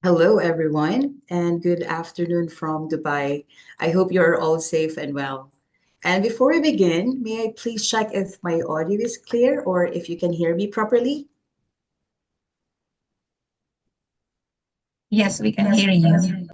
Hello, everyone, and good afternoon from Dubai. I hope you're all safe and well. And before we begin, may I please check if my audio is clear or if you can hear me properly? Yes, we can hear you.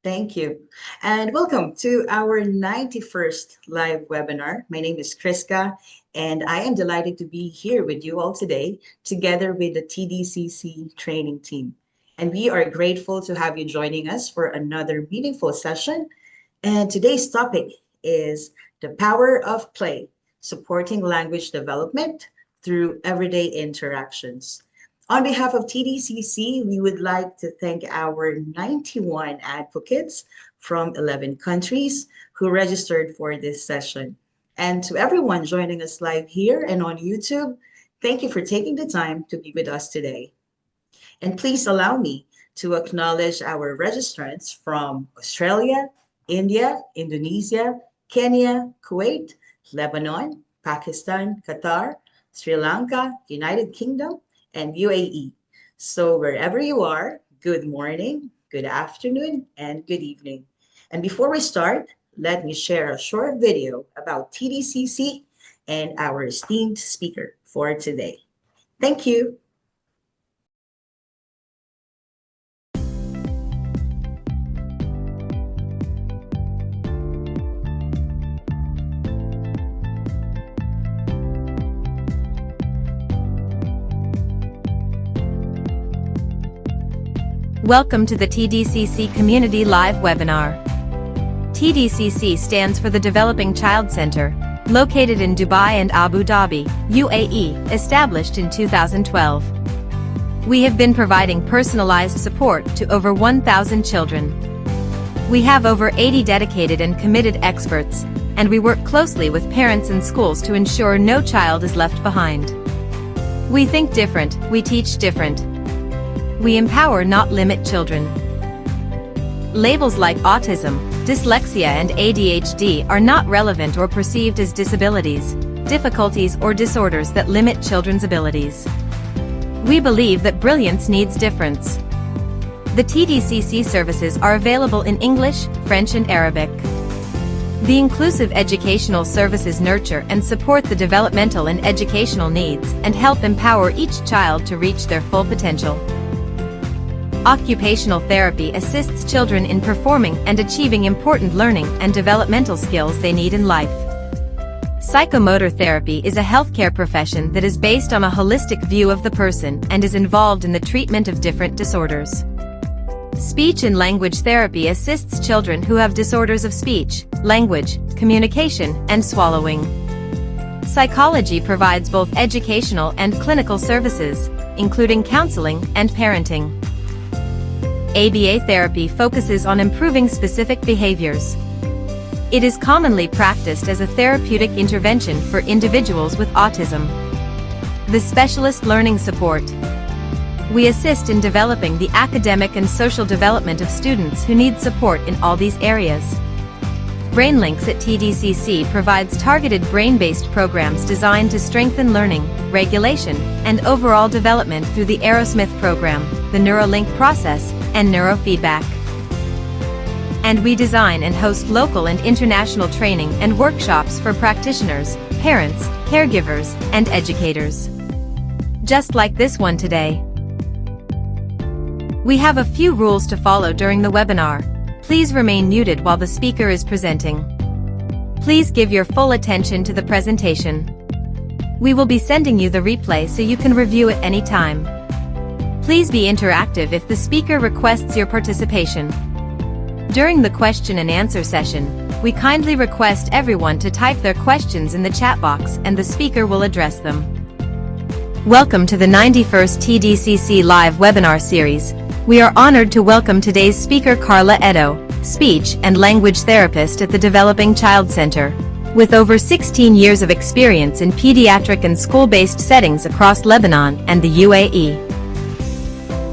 Thank you. And welcome to our 91st live webinar. My name is Kriska, and I am delighted to be here with you all today, together with the TDCC training team. And we are grateful to have you joining us for another meaningful session. And today's topic is the power of play, supporting language development through everyday interactions. On behalf of TDCC, we would like to thank our 91 advocates from 11 countries who registered for this session. And to everyone joining us live here and on YouTube, thank you for taking the time to be with us today. And please allow me to acknowledge our registrants from Australia, India, Indonesia, Kenya, Kuwait, Lebanon, Pakistan, Qatar, Sri Lanka, United Kingdom, and UAE. So wherever you are, good morning, good afternoon, and good evening. And before we start, let me share a short video about TDCC and our esteemed speaker for today. Thank you. Welcome to the TDCC Community Live webinar. TDCC stands for the Developing Child Center, located in Dubai and Abu Dhabi, UAE, established in 2012. We have been providing personalized support to over 1,000 children. We have over 80 dedicated and committed experts, and we work closely with parents and schools to ensure no child is left behind. We think different, we teach different. We empower, not limit children. Labels like autism, dyslexia and ADHD are not relevant or perceived as disabilities, difficulties or disorders that limit children's abilities. We believe that brilliance needs difference. The TDCC services are available in English, French and Arabic. The inclusive educational services nurture and support the developmental and educational needs and help empower each child to reach their full potential. Occupational therapy assists children in performing and achieving important learning and developmental skills they need in life. Psychomotor therapy is a healthcare profession that is based on a holistic view of the person and is involved in the treatment of different disorders. Speech and language therapy assists children who have disorders of speech, language, communication, and swallowing. Psychology provides both educational and clinical services, including counseling and parenting. ABA therapy focuses on improving specific behaviors. It is commonly practiced as a therapeutic intervention for individuals with autism. The specialist learning support. We assist in developing the academic and social development of students who need support in all these areas. BrainLinks at TDCC provides targeted brain-based programs designed to strengthen learning, regulation, and overall development through the Aerosmith program, the Neuralink process, and neurofeedback. And we design and host local and international training and workshops for practitioners, parents, caregivers, and educators. Just like this one today. We have a few rules to follow during the webinar. Please remain muted while the speaker is presenting. Please give your full attention to the presentation. We will be sending you the replay so you can review it anytime. Please be interactive if the speaker requests your participation. During the question and answer session, we kindly request everyone to type their questions in the chat box and the speaker will address them. Welcome to the 91st TDCC Live webinar series. We are honored to welcome today's speaker Carla Edo, speech and language therapist at the Developing Child Center. With over 16 years of experience in pediatric and school-based settings across Lebanon and the UAE.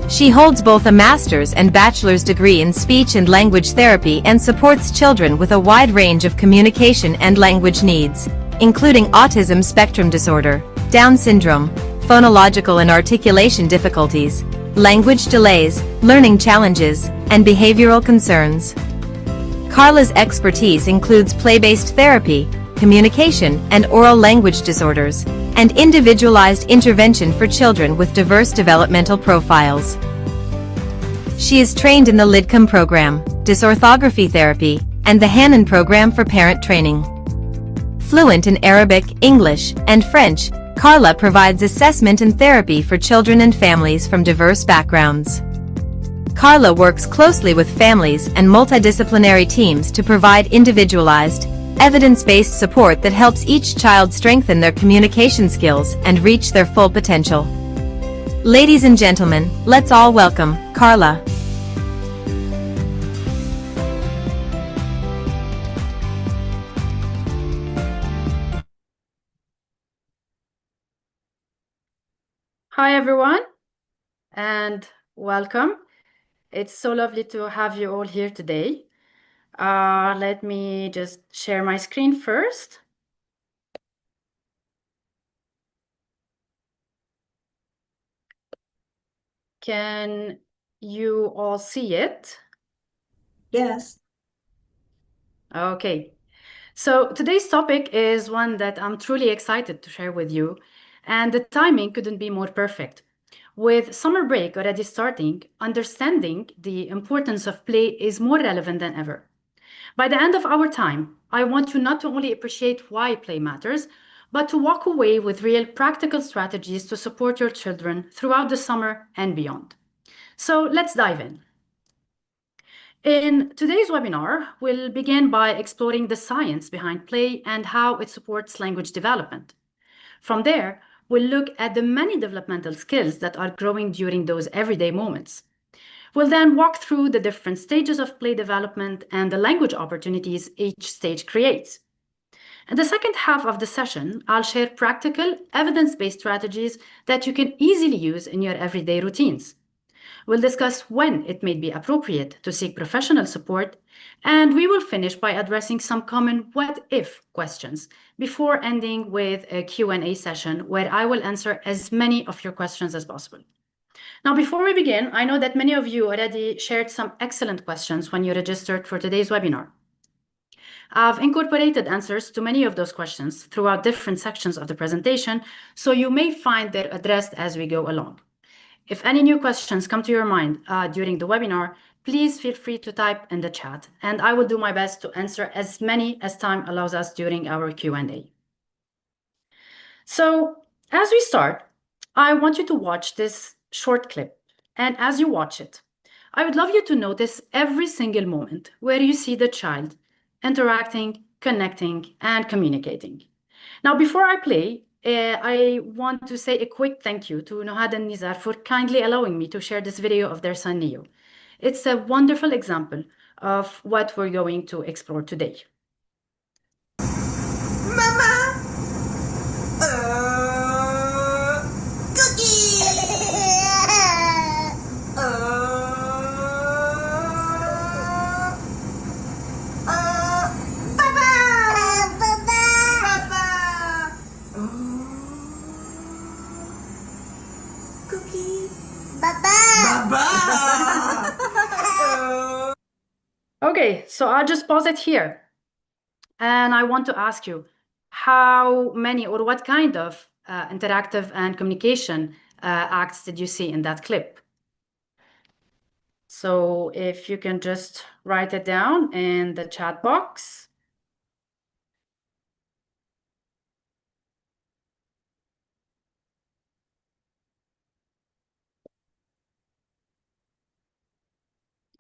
She holds both a master's and bachelor's degree in speech and language therapy and supports children with a wide range of communication and language needs, including autism spectrum disorder, Down syndrome, phonological and articulation difficulties, language delays, learning challenges, and behavioral concerns. Carla's expertise includes play-based therapy, communication and oral language disorders, and individualized intervention for children with diverse developmental profiles. She is trained in the LIDCOM program, dysorthography therapy, and the Hanan program for parent training. Fluent in Arabic, English, and French, Carla provides assessment and therapy for children and families from diverse backgrounds. Carla works closely with families and multidisciplinary teams to provide individualized, evidence-based support that helps each child strengthen their communication skills and reach their full potential. Ladies and gentlemen, let's all welcome Carla. Hi, everyone, and welcome. It's so lovely to have you all here today. Let me just share my screen first. Can you all see it? Yes. Okay. So today's topic is one that I'm truly excited to share with you, and the timing couldn't be more perfect. With summer break already starting, understanding the importance of play is more relevant than ever. By the end of our time, I want you not to only appreciate why play matters, but to walk away with real practical strategies to support your children throughout the summer and beyond. So let's dive in. In today's webinar, we'll begin by exploring the science behind play and how it supports language development. From there, we'll look at the many developmental skills that are growing during those everyday moments. We'll then walk through the different stages of play development and the language opportunities each stage creates. In the second half of the session, I'll share practical, evidence-based strategies that you can easily use in your everyday routines. We'll discuss when it may be appropriate to seek professional support, and we will finish by addressing some common what-if questions before ending with a Q&A session where I will answer as many of your questions as possible. Now, before we begin, I know that many of you already shared some excellent questions when you registered for today's webinar. I've incorporated answers to many of those questions throughout different sections of the presentation, so you may find they're addressed as we go along. If any new questions come to your mind during the webinar, please feel free to type in the chat, and I will do my best to answer as many as time allows us during our Q&A. So, as we start, I want you to watch this short clip, and as you watch it, I would love you to notice every single moment where you see the child interacting, connecting, and communicating. Now, before I play, I want to say a quick thank you to Nohad and Nizar for kindly allowing me to share this video of their son Neo. It's a wonderful example of what we're going to explore today. Mama! Cookie! Papa! Papa! Cookie! Baba! Okay, so I'll just pause it here. And I want to ask you, how many or what kind of interactive and communication acts did you see in that clip? So if you can just write it down in the chat box.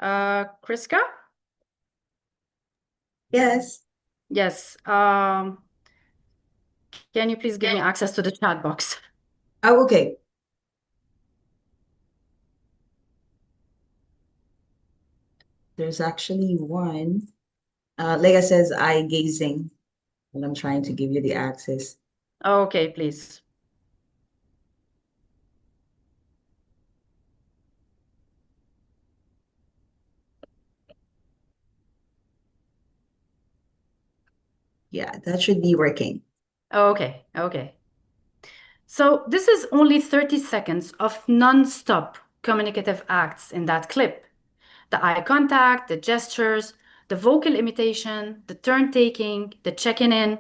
Kriska? Yes. Yes. Can you please give me access to the chat box? Oh, okay. There's actually one. Leah says eye gazing, and I'm trying to give you the access. Okay, please. Yeah, that should be working. Okay. So this is only 30 seconds of non-stop communicative acts in that clip. The eye contact, the gestures, the vocal imitation, the turn-taking, the checking in,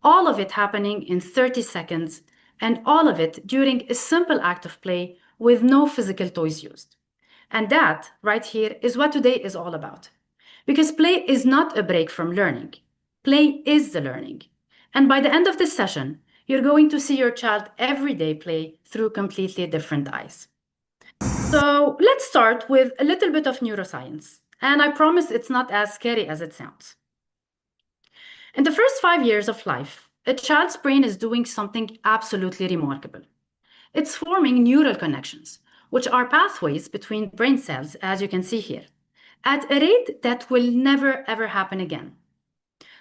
all of it happening in 30 seconds, and all of it during a simple act of play with no physical toys used. And that, right here, is what today is all about. Because play is not a break from learning. Play is the learning. And by the end of this session, you're going to see your child every day play through completely different eyes. So let's start with a little bit of neuroscience. And I promise it's not as scary as it sounds. In the first 5 years of life, a child's brain is doing something absolutely remarkable. It's forming neural connections, which are pathways between brain cells, as you can see here, at a rate that will never ever happen again.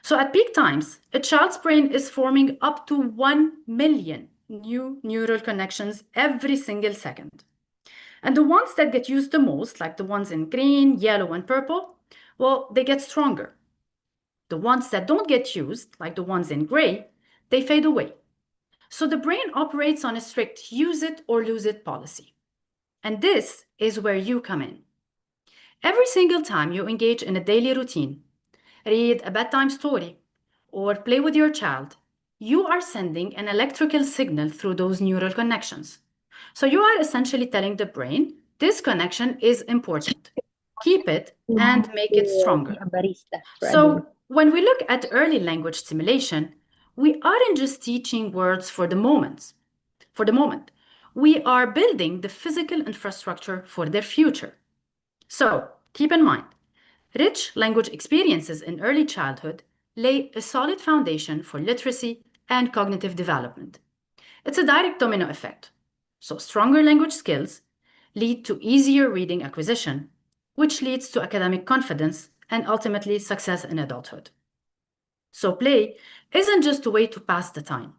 So at peak times, a child's brain is forming up to 1 million new neural connections every single second. And the ones that get used the most, like the ones in green, yellow, and purple, well, they get stronger. The ones that don't get used, like the ones in gray, they fade away. So the brain operates on a strict use it or lose it policy. And this is where you come in. Every single time you engage in a daily routine, read a bedtime story, or play with your child, you are sending an electrical signal through those neural connections. So you are essentially telling the brain, this connection is important. Keep it and make it stronger. So when we look at early language stimulation, we aren't just teaching words for the moment. We are building the physical infrastructure for their future. So keep in mind, rich language experiences in early childhood lay a solid foundation for literacy and cognitive development. It's a direct domino effect. So stronger language skills lead to easier reading acquisition, which leads to academic confidence and ultimately success in adulthood. So play isn't just a way to pass the time.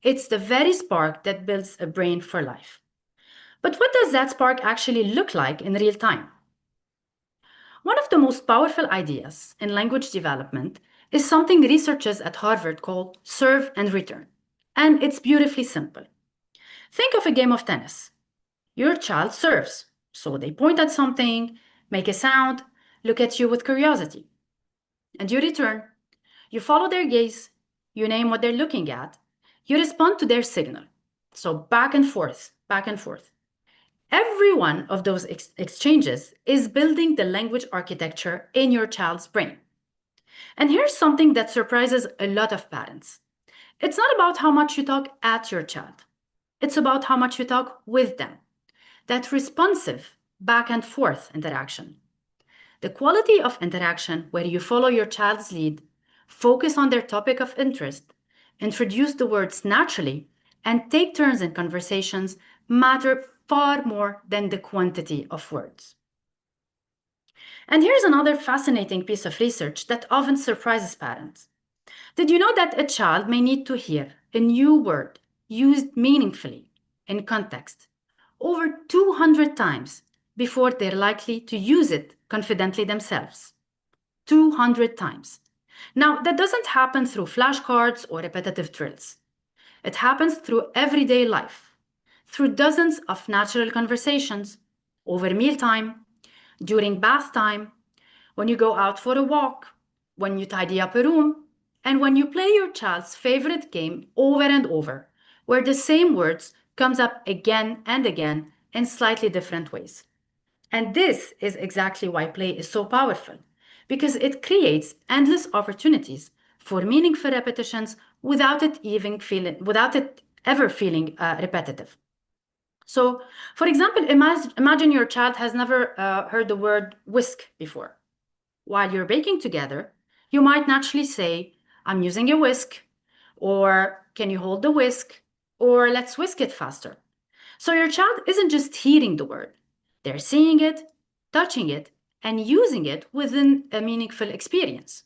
It's the very spark that builds a brain for life. But what does that spark actually look like in real time? One of the most powerful ideas in language development is something researchers at Harvard call serve and return. And it's beautifully simple. Think of a game of tennis. Your child serves, so they point at something, make a sound, look at you with curiosity. And you return. You follow their gaze, you name what they're looking at, you respond to their signal. So back and forth, back and forth. Every one of those exchanges is building the language architecture in your child's brain. And here's something that surprises a lot of parents. It's not about how much you talk at your child. It's about how much you talk with them. That responsive back and forth interaction. The quality of interaction where you follow your child's lead, focus on their topic of interest, introduce the words naturally, and take turns in conversations matter far more than the quantity of words. And here's another fascinating piece of research that often surprises parents. Did you know that a child may need to hear a new word used meaningfully in context over 200 times before they're likely to use it confidently themselves? 200 times. Now, that doesn't happen through flashcards or repetitive drills. It happens through everyday life, through dozens of natural conversations, over mealtime, during bath time, when you go out for a walk, when you tidy up a room, and when you play your child's favorite game over and over, where the same words comes up again and again in slightly different ways. And this is exactly why play is so powerful, because it creates endless opportunities for meaningful repetitions without it ever feeling repetitive. So, for example, imagine your child has never heard the word whisk before. While you're baking together, you might naturally say, I'm using a whisk, or can you hold the whisk, or let's whisk it faster. So your child isn't just hearing the word. They're seeing it, touching it, and using it within a meaningful experience.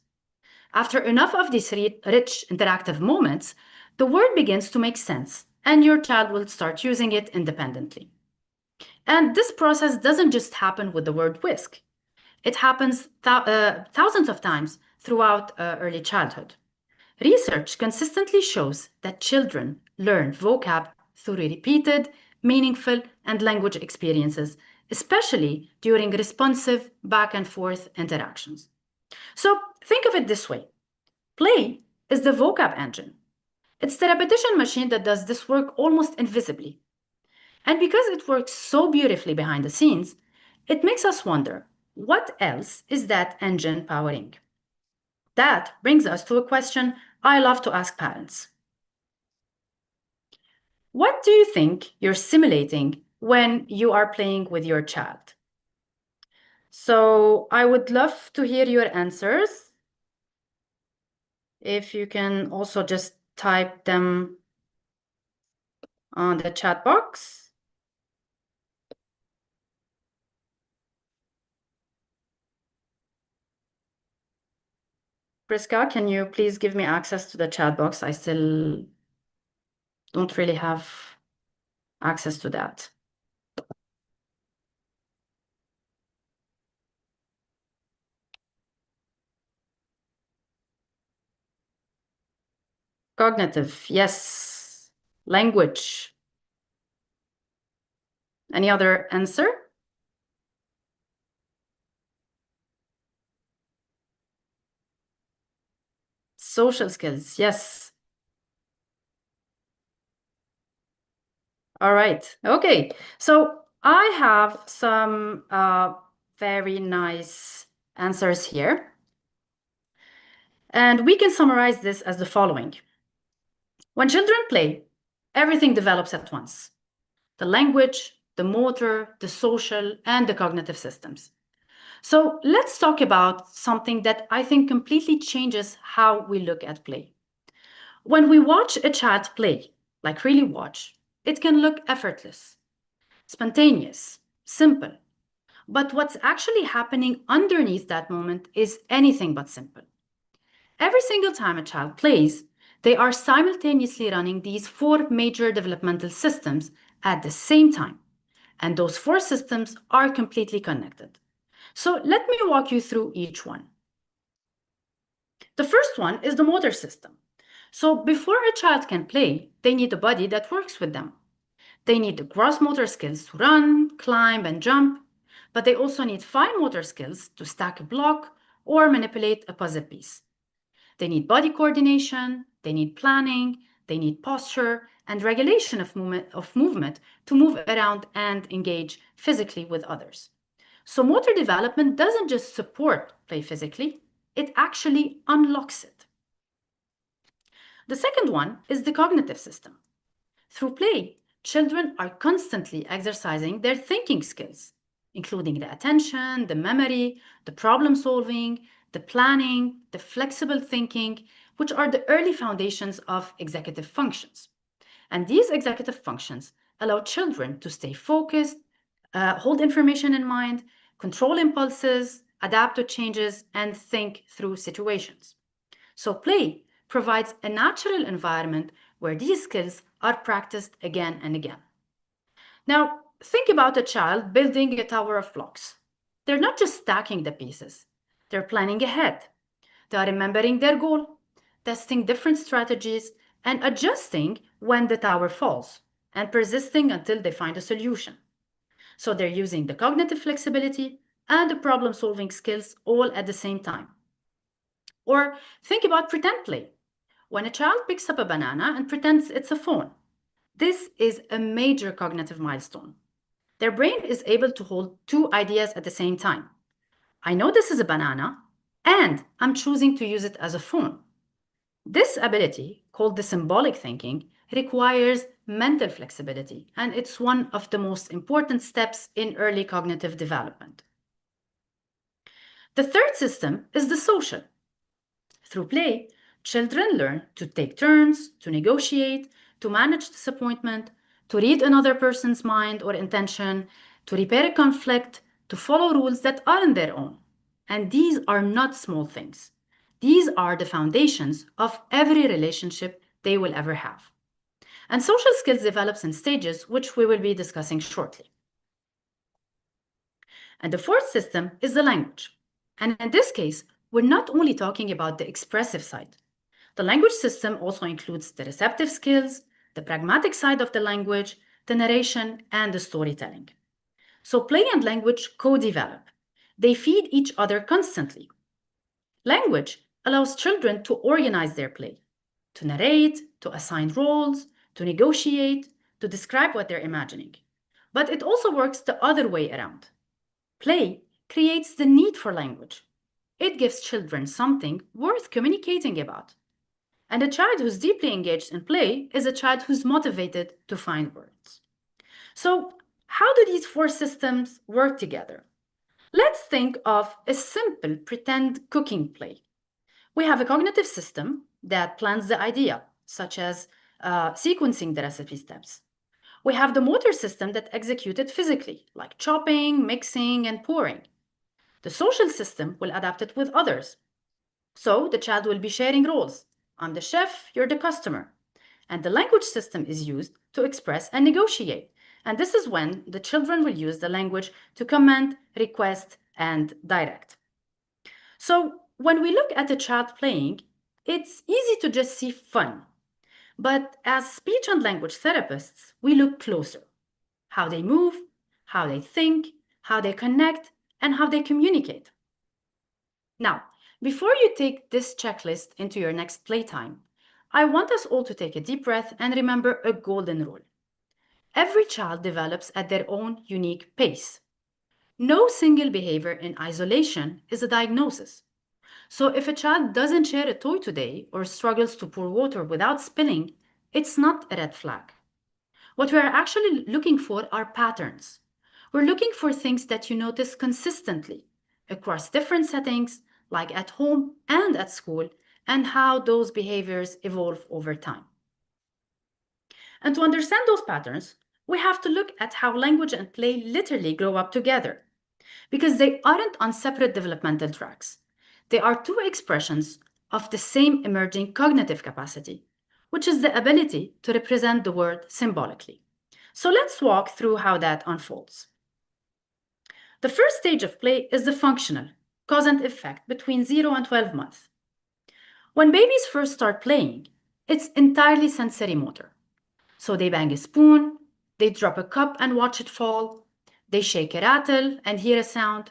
After enough of these rich interactive moments, the word begins to make sense, and your child will start using it independently. And this process doesn't just happen with the word whisk. It happens thousands of times throughout early childhood. Research consistently shows that children learn vocab through repeated, meaningful, and language experiences especially during responsive back and forth interactions. So think of it this way. Play is the vocab engine. It's the repetition machine that does this work almost invisibly. And because it works so beautifully behind the scenes, it makes us wonder, what else is that engine powering? That brings us to a question I love to ask parents. What do you think you're simulating when you are playing with your child? So I would love to hear your answers. If you can also just type them on the chat box. Priska, can you please give me access to the chat box? I still don't really have access to that. Cognitive, yes. Language. Any other answer? Social skills, yes. All right, okay. So I have some very nice answers here. And we can summarize this as the following. When children play, everything develops at once. The language, the motor, the social, and the cognitive systems. So let's talk about something that I think completely changes how we look at play. When we watch a child play, like really watch, it can look effortless, spontaneous, simple. But what's actually happening underneath that moment is anything but simple. Every single time a child plays, they are simultaneously running these 4 major developmental systems at the same time. And those 4 systems are completely connected. So let me walk you through each one. The first one is the motor system. So before a child can play, they need a body that works with them. They need the gross motor skills to run, climb, and jump, but they also need fine motor skills to stack a block or manipulate a puzzle piece. They need body coordination, they need planning, they need posture and regulation of movement to move around and engage physically with others. So motor development doesn't just support play physically, it actually unlocks it. The second one is the cognitive system. Through play, children are constantly exercising their thinking skills, including the attention, the memory, the problem solving, the planning, the flexible thinking, which are the early foundations of executive functions. And these executive functions allow children to stay focused, hold information in mind, control impulses, adapt to changes, and think through situations. So play provides a natural environment where these skills are practiced again and again. Now, think about a child building a tower of blocks. They're not just stacking the pieces, they're planning ahead. They are remembering their goal, testing different strategies, and adjusting when the tower falls, and persisting until they find a solution. So they're using the cognitive flexibility and the problem-solving skills all at the same time. Or think about pretend play. When a child picks up a banana and pretends it's a phone, this is a major cognitive milestone. Their brain is able to hold 2 ideas at the same time. I know this is a banana, and I'm choosing to use it as a phone. This ability, called the symbolic thinking, requires mental flexibility, and it's one of the most important steps in early cognitive development. The third system is the social. Through play, children learn to take turns, to negotiate, to manage disappointment, to read another person's mind or intention, to repair a conflict, to follow rules that aren't their own. And these are not small things. These are the foundations of every relationship they will ever have. And social skills develops in stages, which we will be discussing shortly. And the fourth system is the language. And in this case, we're not only talking about the expressive side. The language system also includes the receptive skills, the pragmatic side of the language, the narration, and the storytelling. So play and language co-develop. They feed each other constantly. Language allows children to organize their play, to narrate, to assign roles, to negotiate, to describe what they're imagining. But it also works the other way around. Play creates the need for language. It gives children something worth communicating about. And a child who's deeply engaged in play is a child who's motivated to find words. So, how do these four systems work together? Let's think of a simple pretend cooking play. We have a cognitive system that plans the idea, such as sequencing the recipe steps. We have the motor system that executes it physically, like chopping, mixing, and pouring. The social system will adapt it with others. So the child will be sharing roles. I'm the chef, you're the customer. And the language system is used to express and negotiate. And this is when the children will use the language to command, request, and direct. So when we look at a child playing, it's easy to just see fun. But as speech and language therapists, we look closer. How they move, how they think, how they connect, and how they communicate. Now, before you take this checklist into your next playtime, I want us all to take a deep breath and remember a golden rule. Every child develops at their own unique pace. No single behavior in isolation is a diagnosis. So if a child doesn't share a toy today or struggles to pour water without spilling, it's not a red flag. What we are actually looking for are patterns. We're looking for things that you notice consistently across different settings, like at home and at school, and how those behaviors evolve over time. And to understand those patterns, we have to look at how language and play literally grow up together, because they aren't on separate developmental tracks. They are two expressions of the same emerging cognitive capacity, which is the ability to represent the word symbolically. So let's walk through how that unfolds. The first stage of play is the functional, cause and effect between 0 and 12 months. When babies first start playing, it's entirely sensory motor. So they bang a spoon, they drop a cup and watch it fall, they shake a rattle and hear a sound.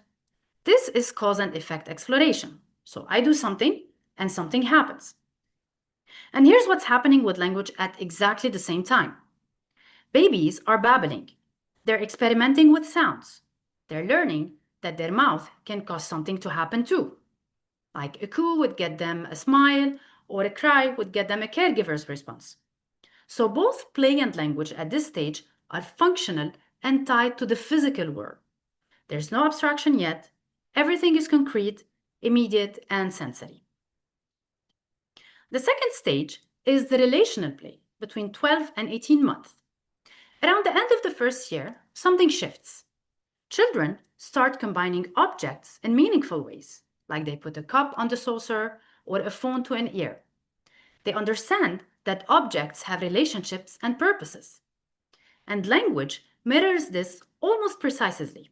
This is cause and effect exploration. So I do something and something happens. And here's what's happening with language at exactly the same time. Babies are babbling. They're experimenting with sounds. They're learning that their mouth can cause something to happen too. Like a coo would get them a smile, or a cry would get them a caregiver's response. So both play and language at this stage are functional and tied to the physical world. There's no abstraction yet. Everything is concrete, immediate, and sensory. The second stage is the relational play between 12 and 18 months. Around the end of the first year, something shifts. Children start combining objects in meaningful ways, like they put a cup on the saucer or a phone to an ear. They understand that objects have relationships and purposes. And language mirrors this almost precisely.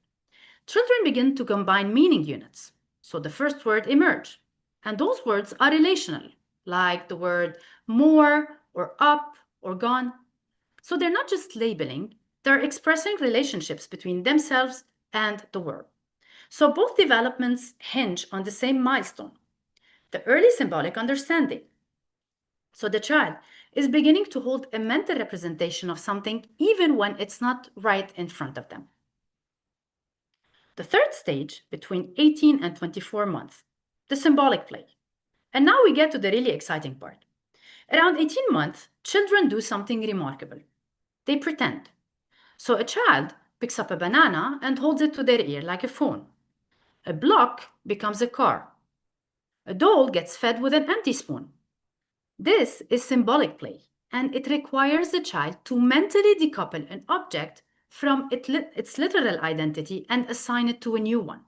Children begin to combine meaning units. So the first word emerge. And those words are relational, like the word more or up or gone. So they're not just labeling, they're expressing relationships between themselves and the world. So both developments hinge on the same milestone, the early symbolic understanding. So the child is beginning to hold a mental representation of something even when it's not right in front of them. The third stage, between 18 and 24 months, the symbolic play. And now we get to the really exciting part. Around 18 months, children do something remarkable. They pretend. So a child picks up a banana and holds it to their ear like a phone. A block becomes a car. A doll gets fed with an empty spoon. This is symbolic play, and it requires the child to mentally decouple an object from its literal identity and assign it to a new one.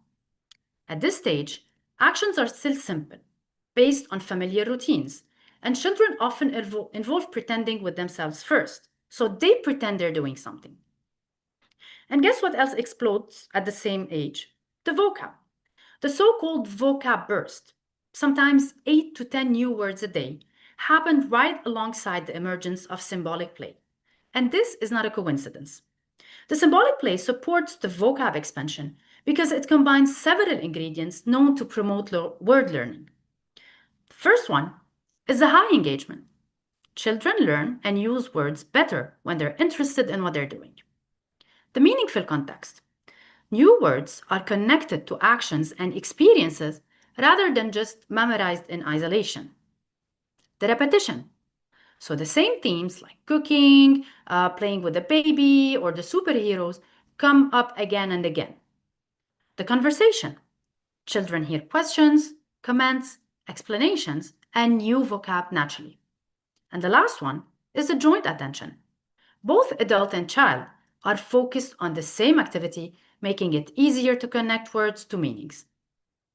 At this stage, actions are still simple, based on familiar routines, and children often involve pretending with themselves first, so they pretend they're doing something. And guess what else explodes at the same age? The vocab. The so-called vocab burst, sometimes 8 to 10 new words a day, happened right alongside the emergence of symbolic play. And this is not a coincidence. The symbolic play supports the vocab expansion because it combines several ingredients known to promote word learning. The first one is the high engagement. Children learn and use words better when they're interested in what they're doing. The meaningful context. New words are connected to actions and experiences rather than just memorized in isolation. The repetition. So the same themes like cooking, playing with a baby, or the superheroes come up again and again. The conversation. Children hear questions, comments, explanations, and new vocab naturally. And the last one is the joint attention. Both adult and child are focused on the same activity, making it easier to connect words to meanings.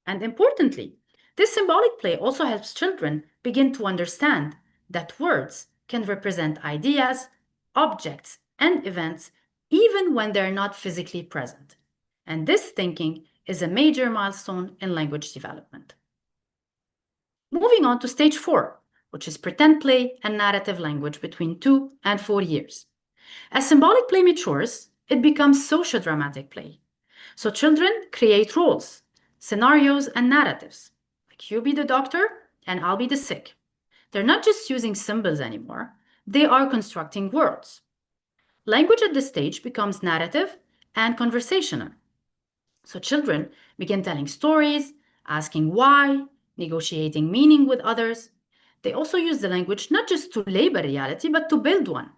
And importantly, this symbolic play also helps children begin to understand that words can represent ideas, objects, and events even when they're not physically present. And this thinking is a major milestone in language development. Moving on to stage 4, which is pretend play and narrative language between 2 and 4 years. As symbolic play matures, it becomes socio-dramatic play. So children create roles, scenarios, and narratives. Like you be the doctor and I'll be the sick. They're not just using symbols anymore, they are constructing worlds. Language at this stage becomes narrative and conversational. So children begin telling stories, asking why, negotiating meaning with others. They also use the language not just to label reality, but to build one.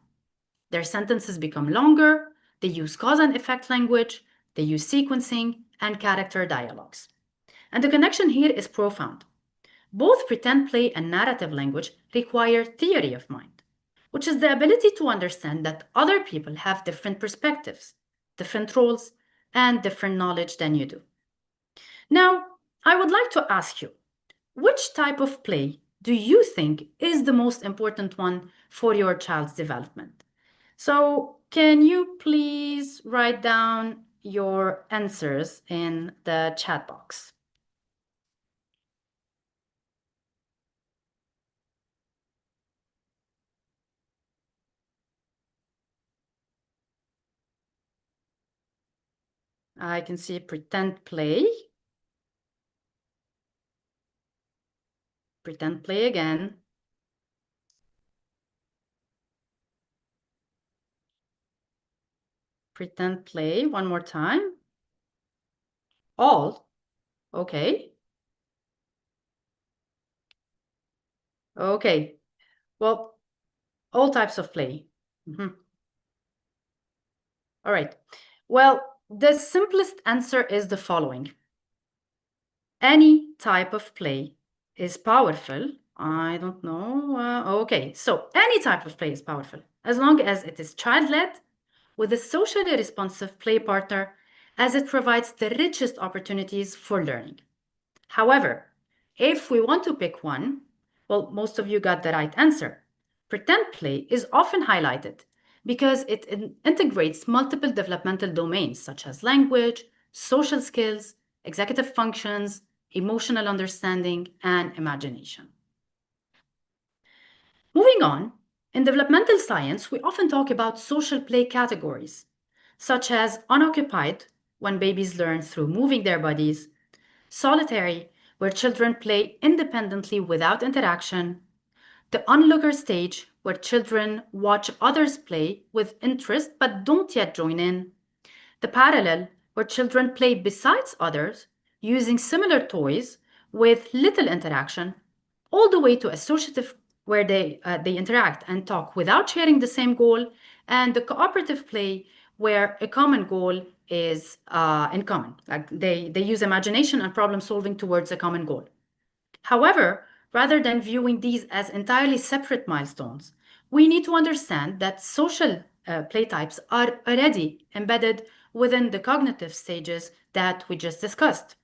Their sentences become longer, they use cause and effect language, they use sequencing and character dialogues. And the connection here is profound. Both pretend play and narrative language require theory of mind, which is the ability to understand that other people have different perspectives, different roles, and different knowledge than you do. Now, I would like to ask you, which type of play do you think is the most important one for your child's development? So can you please write down your answers in the chat box? I can see pretend play. Pretend play again. Pretend play one more time. All. Okay. Okay. Well, all types of play. All right. Well, the simplest answer is the following. Any type of play is powerful. I don't know. Okay, so any type of play is powerful as long as it is child-led with a socially responsive play partner, as it provides the richest opportunities for learning. However, if we want to pick one, well, most of you got the right answer. Pretend play is often highlighted because it integrates multiple developmental domains such as language, social skills, executive functions, emotional understanding, and imagination. Moving on, in developmental science, we often talk about social play categories, such as unoccupied, when babies learn through moving their bodies, solitary, where children play independently without interaction, the onlooker stage, where children watch others play with interest but don't yet join in, the parallel, where children play besides others, using similar toys with little interaction, all the way to associative, where they interact and talk without sharing the same goal, and the cooperative play, where a common goal is in common. Like they use imagination and problem solving towards a common goal. However, rather than viewing these as entirely separate milestones, we need to understand that social play types are already embedded within the cognitive stages that we just discussed.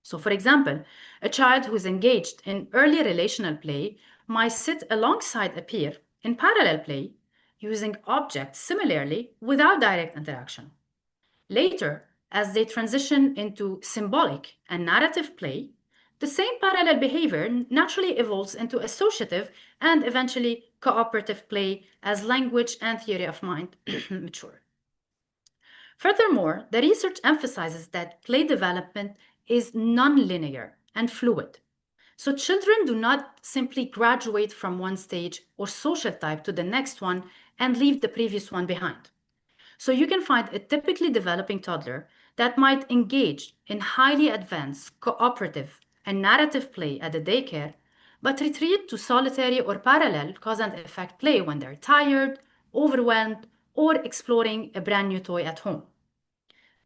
So, for example, a child who is engaged in early relational play might sit alongside a peer in parallel play, using objects similarly without direct interaction. Later, as they transition into symbolic and narrative play, the same parallel behavior naturally evolves into associative and eventually cooperative play as language and theory of mind mature. Furthermore, the research emphasizes that play development is non-linear and fluid. So children do not simply graduate from one stage or social type to the next one and leave the previous one behind. So you can find a typically developing toddler that might engage in highly advanced cooperative and narrative play at the daycare, but retreat to solitary or parallel cause and effect play when they're tired, overwhelmed, or exploring a brand new toy at home.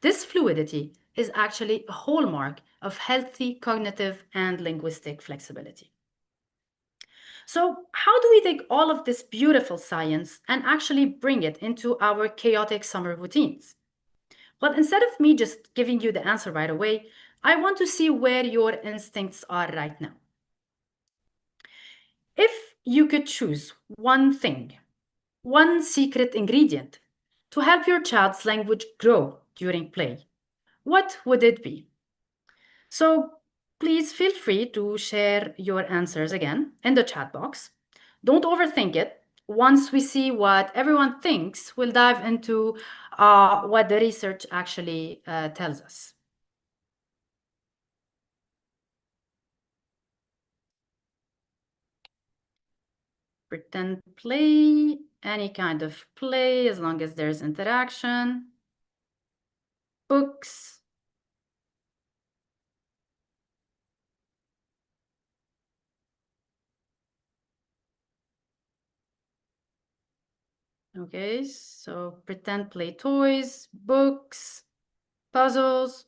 This fluidity is actually a hallmark of healthy cognitive and linguistic flexibility. So how do we take all of this beautiful science and actually bring it into our chaotic summer routines? Well, instead of me just giving you the answer right away, I want to see where your instincts are right now. If you could choose one thing, one secret ingredient to help your child's language grow during play, what would it be? So please feel free to share your answers again in the chat box. Don't overthink it. Once we see what everyone thinks, we'll dive into what the research actually tells us. Pretend play, any kind of play, as long as there's interaction. Books. Okay, so pretend play toys, books, puzzles.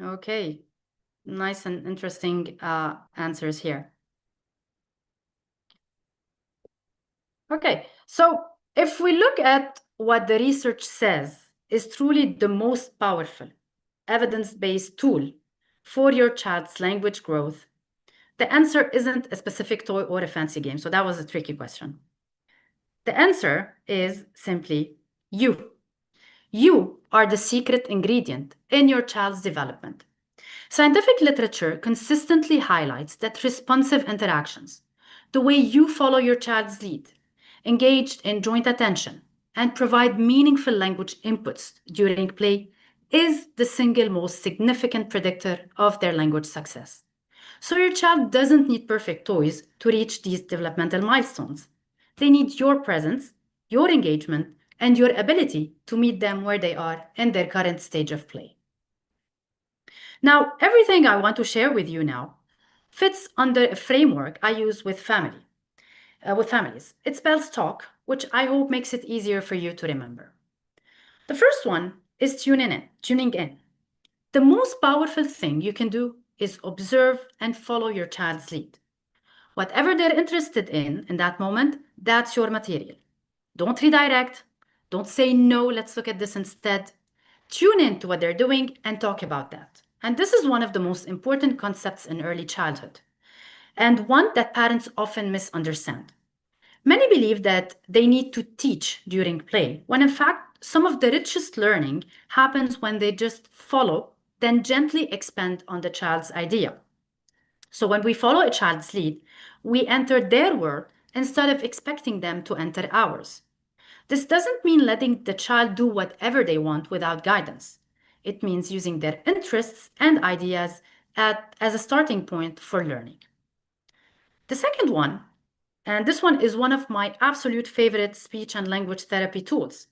Okay, nice and interesting answers here. Okay, so if we look at what the research says is truly the most powerful evidence-based tool for your child's language growth, the answer isn't a specific toy or a fancy game. So that was a tricky question. The answer is simply you. You are the secret ingredient in your child's development. Scientific literature consistently highlights that responsive interactions, the way you follow your child's lead, engaged in joint attention, and provide meaningful language inputs during play is the single most significant predictor of their language success. So your child doesn't need perfect toys to reach these developmental milestones. They need your presence, your engagement, and your ability to meet them where they are in their current stage of play. Now, everything I want to share with you now fits under a framework I use with families. It spells TALK, which I hope makes it easier for you to remember. The first one is tuning in. The most powerful thing you can do is observe and follow your child's lead. Whatever they're interested in that moment, that's your material. Don't redirect. Don't say, no, let's look at this instead. Tune in to what they're doing and talk about that. And this is one of the most important concepts in early childhood, and one that parents often misunderstand. Many believe that they need to teach during play, when in fact, some of the richest learning happens when they just follow, then gently expand on the child's idea. So when we follow a child's lead, we enter their world instead of expecting them to enter ours. This doesn't mean letting the child do whatever they want without guidance. It means using their interests and ideas as a starting point for learning. The second one, and this one is one of my absolute favorite speech and language therapy tools.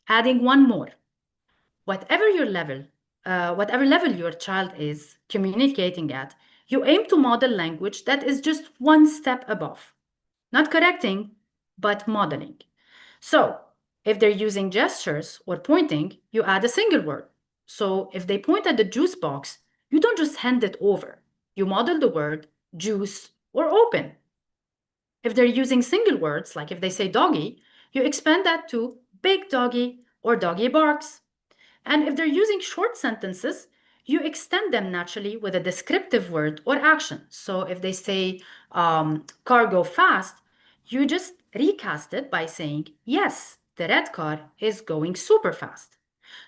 Adding one more. Whatever level your child is communicating at, you aim to model language that is just one step above. Not correcting, but modeling. So if they're using gestures or pointing, you add a single word. So if they point at the juice box, you don't just hand it over. You model the word juice or open. If they're using single words, like if they say doggy, you expand that to big doggy or doggy barks. And if they're using short sentences, you extend them naturally with a descriptive word or action. So if they say car go fast, you just recast it by saying, yes, the red car is going super fast.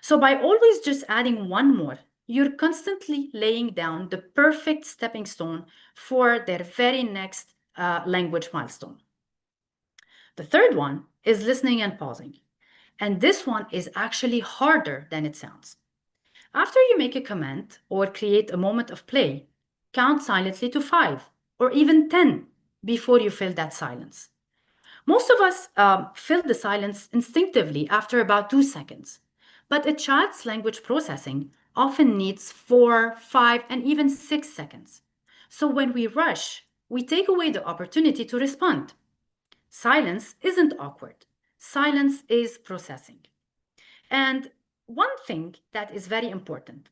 So by always just adding one more, you're constantly laying down the perfect stepping stone for their very next language milestone. The third one is listening and pausing. And this one is actually harder than it sounds. After you make a comment or create a moment of play, count silently to 5 or even 10 before you fill that silence. Most of us fill the silence instinctively after about 2 seconds, but a child's language processing often needs 4, 5, and even 6 seconds. So when we rush, we take away the opportunity to respond. Silence isn't awkward. Silence is processing. And one thing that is very important,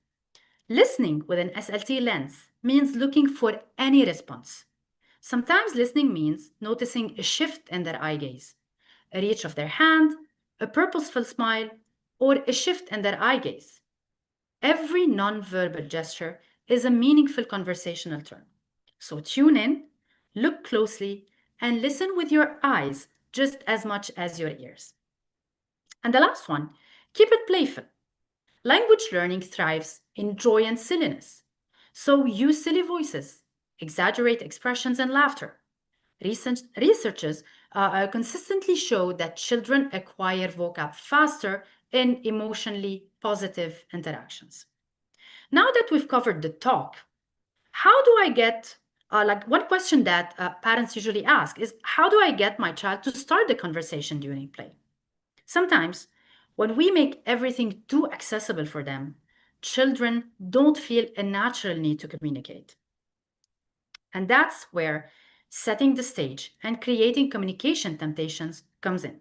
listening with an SLT lens means looking for any response. Sometimes listening means noticing a shift in their eye gaze, a reach of their hand, a purposeful smile, or a shift in their eye gaze. Every nonverbal gesture is a meaningful conversational term. So tune in, look closely, and listen with your eyes just as much as your ears. And the last one, keep it playful. Language learning thrives in joy and silliness. So use silly voices, exaggerate expressions and laughter. Researchers consistently show that children acquire vocab faster in emotionally positive interactions. Now that we've covered the talk, how do I get, one question that parents usually ask is, how do I get my child to start the conversation during play? Sometimes, when we make everything too accessible for them, children don't feel a natural need to communicate. And that's where setting the stage and creating communication temptations comes in.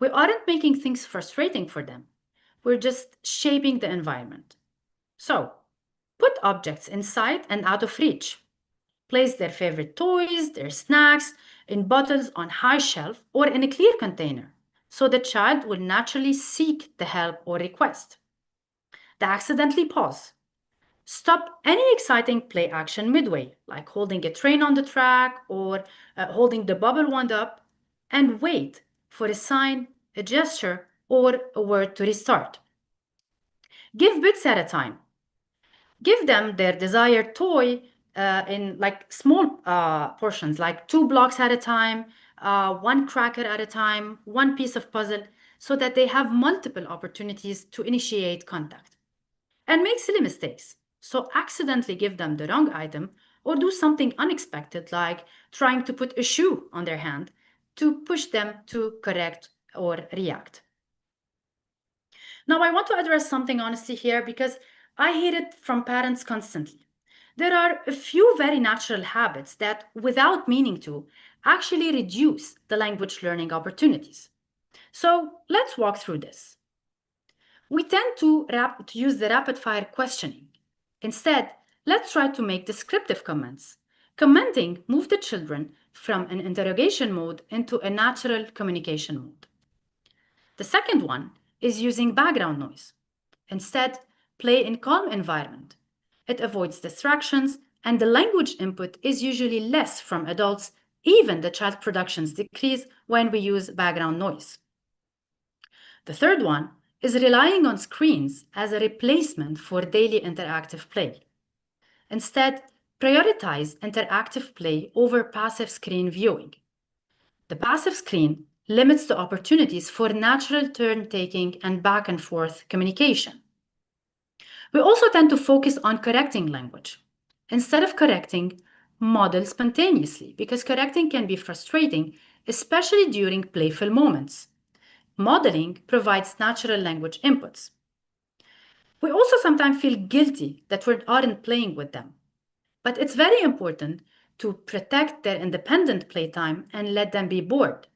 We aren't making things frustrating for them. We're just shaping the environment. So, put objects in sight and out of reach. Place their favorite toys, their snacks, in bottles on high shelf or in a clear container, so the child will naturally seek the help or request. The accidentally pause. Stop any exciting play action midway, like holding a train on the track or holding the bubble wand up, and wait for a sign, a gesture, or a word to restart. Give bits at a time. Give them their desired toy in like small portions, like 2 blocks at a time, 1 cracker at a time, 1 piece of puzzle, so that they have multiple opportunities to initiate contact. And make silly mistakes. So accidentally give them the wrong item or do something unexpected, like trying to put a shoe on their hand to push them to correct or react. Now, I want to address something honestly here because I hear it from parents constantly. There are a few very natural habits that, without meaning to, actually reduce the language learning opportunities. So let's walk through this. We tend to use the rapid-fire questioning. Instead, let's try to make descriptive comments. Commenting moves the children from an interrogation mode into a natural communication mode. The second one is using background noise. Instead, play in calm environment. It avoids distractions, and the language input is usually less from adults. Even the child productions decrease when we use background noise. The third one is relying on screens as a replacement for daily interactive play. Instead, prioritize interactive play over passive screen viewing. The passive screen limits the opportunities for natural turn-taking and back-and-forth communication. We also tend to focus on correcting language. Instead of correcting, model spontaneously, because correcting can be frustrating, especially during playful moments. Modeling provides natural language inputs. We also sometimes feel guilty that we aren't playing with them. But it's very important to protect their independent playtime and let them be bored.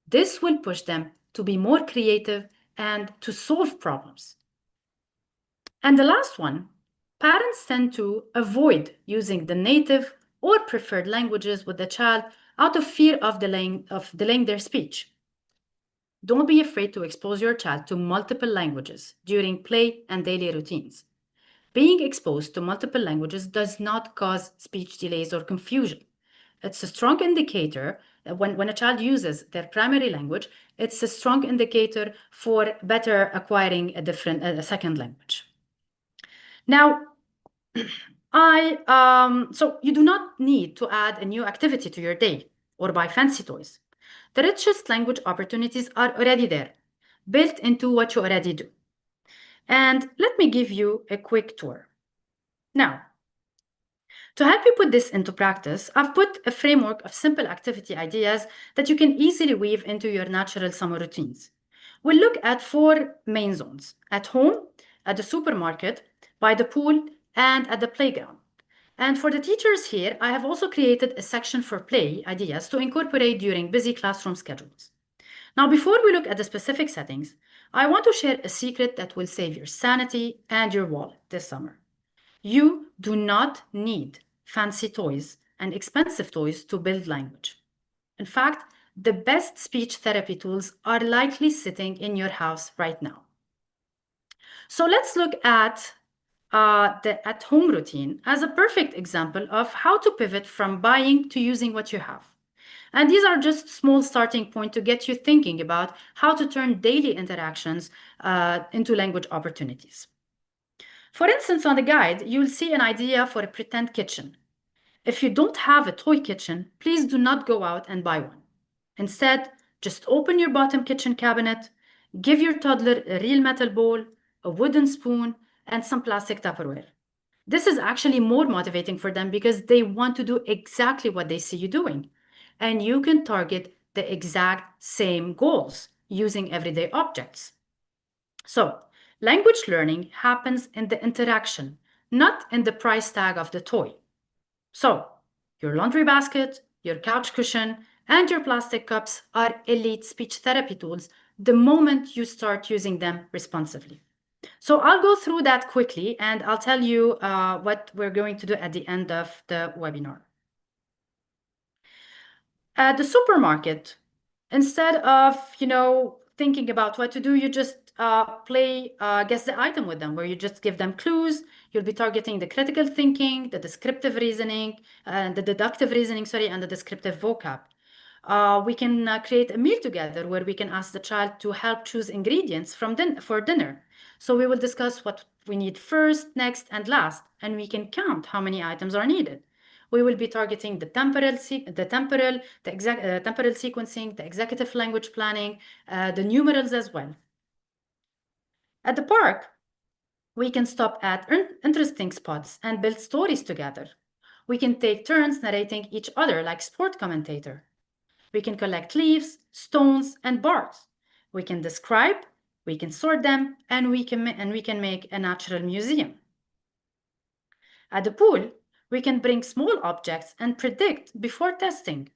This will push them to be more creative and to solve problems. And the last one, parents tend to avoid using the native or preferred languages with the child out of fear of delaying their speech. Don't be afraid to expose your child to multiple languages during play and daily routines. Being exposed to multiple languages does not cause speech delays or confusion. It's a strong indicator that when a child uses their primary language, it's a strong indicator for better acquiring a second language. Now, so you do not need to add a new activity to your day or buy fancy toys. The richest language opportunities are already there, built into what you already do. And let me give you a quick tour. Now, to help you put this into practice, I've put a framework of simple activity ideas that you can easily weave into your natural summer routines. We'll look at 4 main zones: at home, at the supermarket, by the pool, and at the playground. And for the teachers here, I have also created a section for play ideas to incorporate during busy classroom schedules. Now, before we look at the specific settings, I want to share a secret that will save your sanity and your wallet this summer. You do not need fancy toys and expensive toys to build language. In fact, the best speech therapy tools are likely sitting in your house right now. So let's look at the at-home routine as a perfect example of how to pivot from buying to using what you have. And these are just small starting points to get you thinking about how to turn daily interactions into language opportunities. For instance, on the guide, you'll see an idea for a pretend kitchen. If you don't have a toy kitchen, please do not go out and buy one. Instead, just open your bottom kitchen cabinet, give your toddler a real metal bowl, a wooden spoon, and some plastic Tupperware. This is actually more motivating for them because they want to do exactly what they see you doing. And you can target the exact same goals using everyday objects. So, language learning happens in the interaction, not in the price tag of the toy. So, your laundry basket, your couch cushion, and your plastic cups are elite speech therapy tools the moment you start using them responsively. So I'll go through that quickly and I'll tell you what we're going to do at the end of the webinar. At the supermarket, instead of, thinking about what to do, you just play guess the item with them, where you just give them clues. You'll be targeting the critical thinking, the descriptive reasoning, the deductive reasoning, and the descriptive vocab. We can create a meal together where we can ask the child to help choose ingredients for dinner. So we will discuss what we need first, next, and last, and we can count how many items are needed. We will be targeting the temporal sequencing, the executive language planning, the numerals as well. At the park, we can stop at interesting spots and build stories together. We can take turns narrating each other like sport commentator. We can collect leaves, stones, and barks. We can describe, we can sort them, and we can make a natural museum. At the pool, we can bring small objects and predict before testing.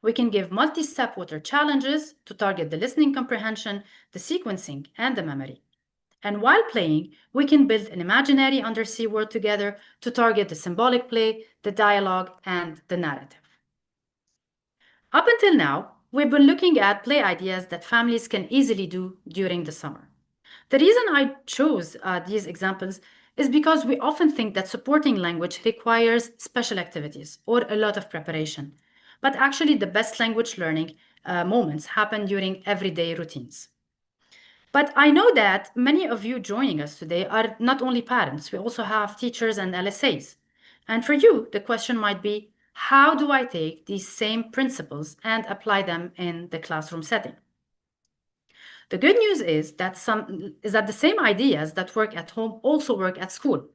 We can give multi-step water challenges to target the listening comprehension, the sequencing, and the memory. And while playing, we can build an imaginary undersea world together to target the symbolic play, the dialogue, and the narrative. Up until now, we've been looking at play ideas that families can easily do during the summer. The reason I chose these examples is because we often think that supporting language requires special activities or a lot of preparation. But actually, the best language learning moments happen during everyday routines. But I know that many of you joining us today are not only parents, we also have teachers and LSAs. And for you, the question might be, how do I take these same principles and apply them in the classroom setting? The good news is that the same ideas that work at home also work at school.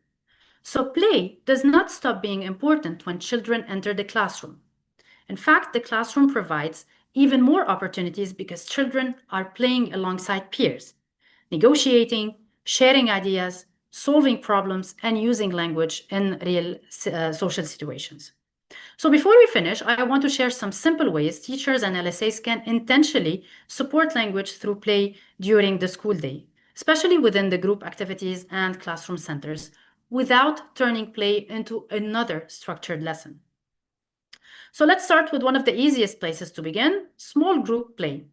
So play does not stop being important when children enter the classroom. In fact, the classroom provides even more opportunities because children are playing alongside peers, negotiating, sharing ideas, solving problems, and using language in real social situations. So before we finish, I want to share some simple ways teachers and LSAs can intentionally support language through play during the school day, especially within the group activities and classroom centers, without turning play into another structured lesson. So let's start with one of the easiest places to begin, small group play.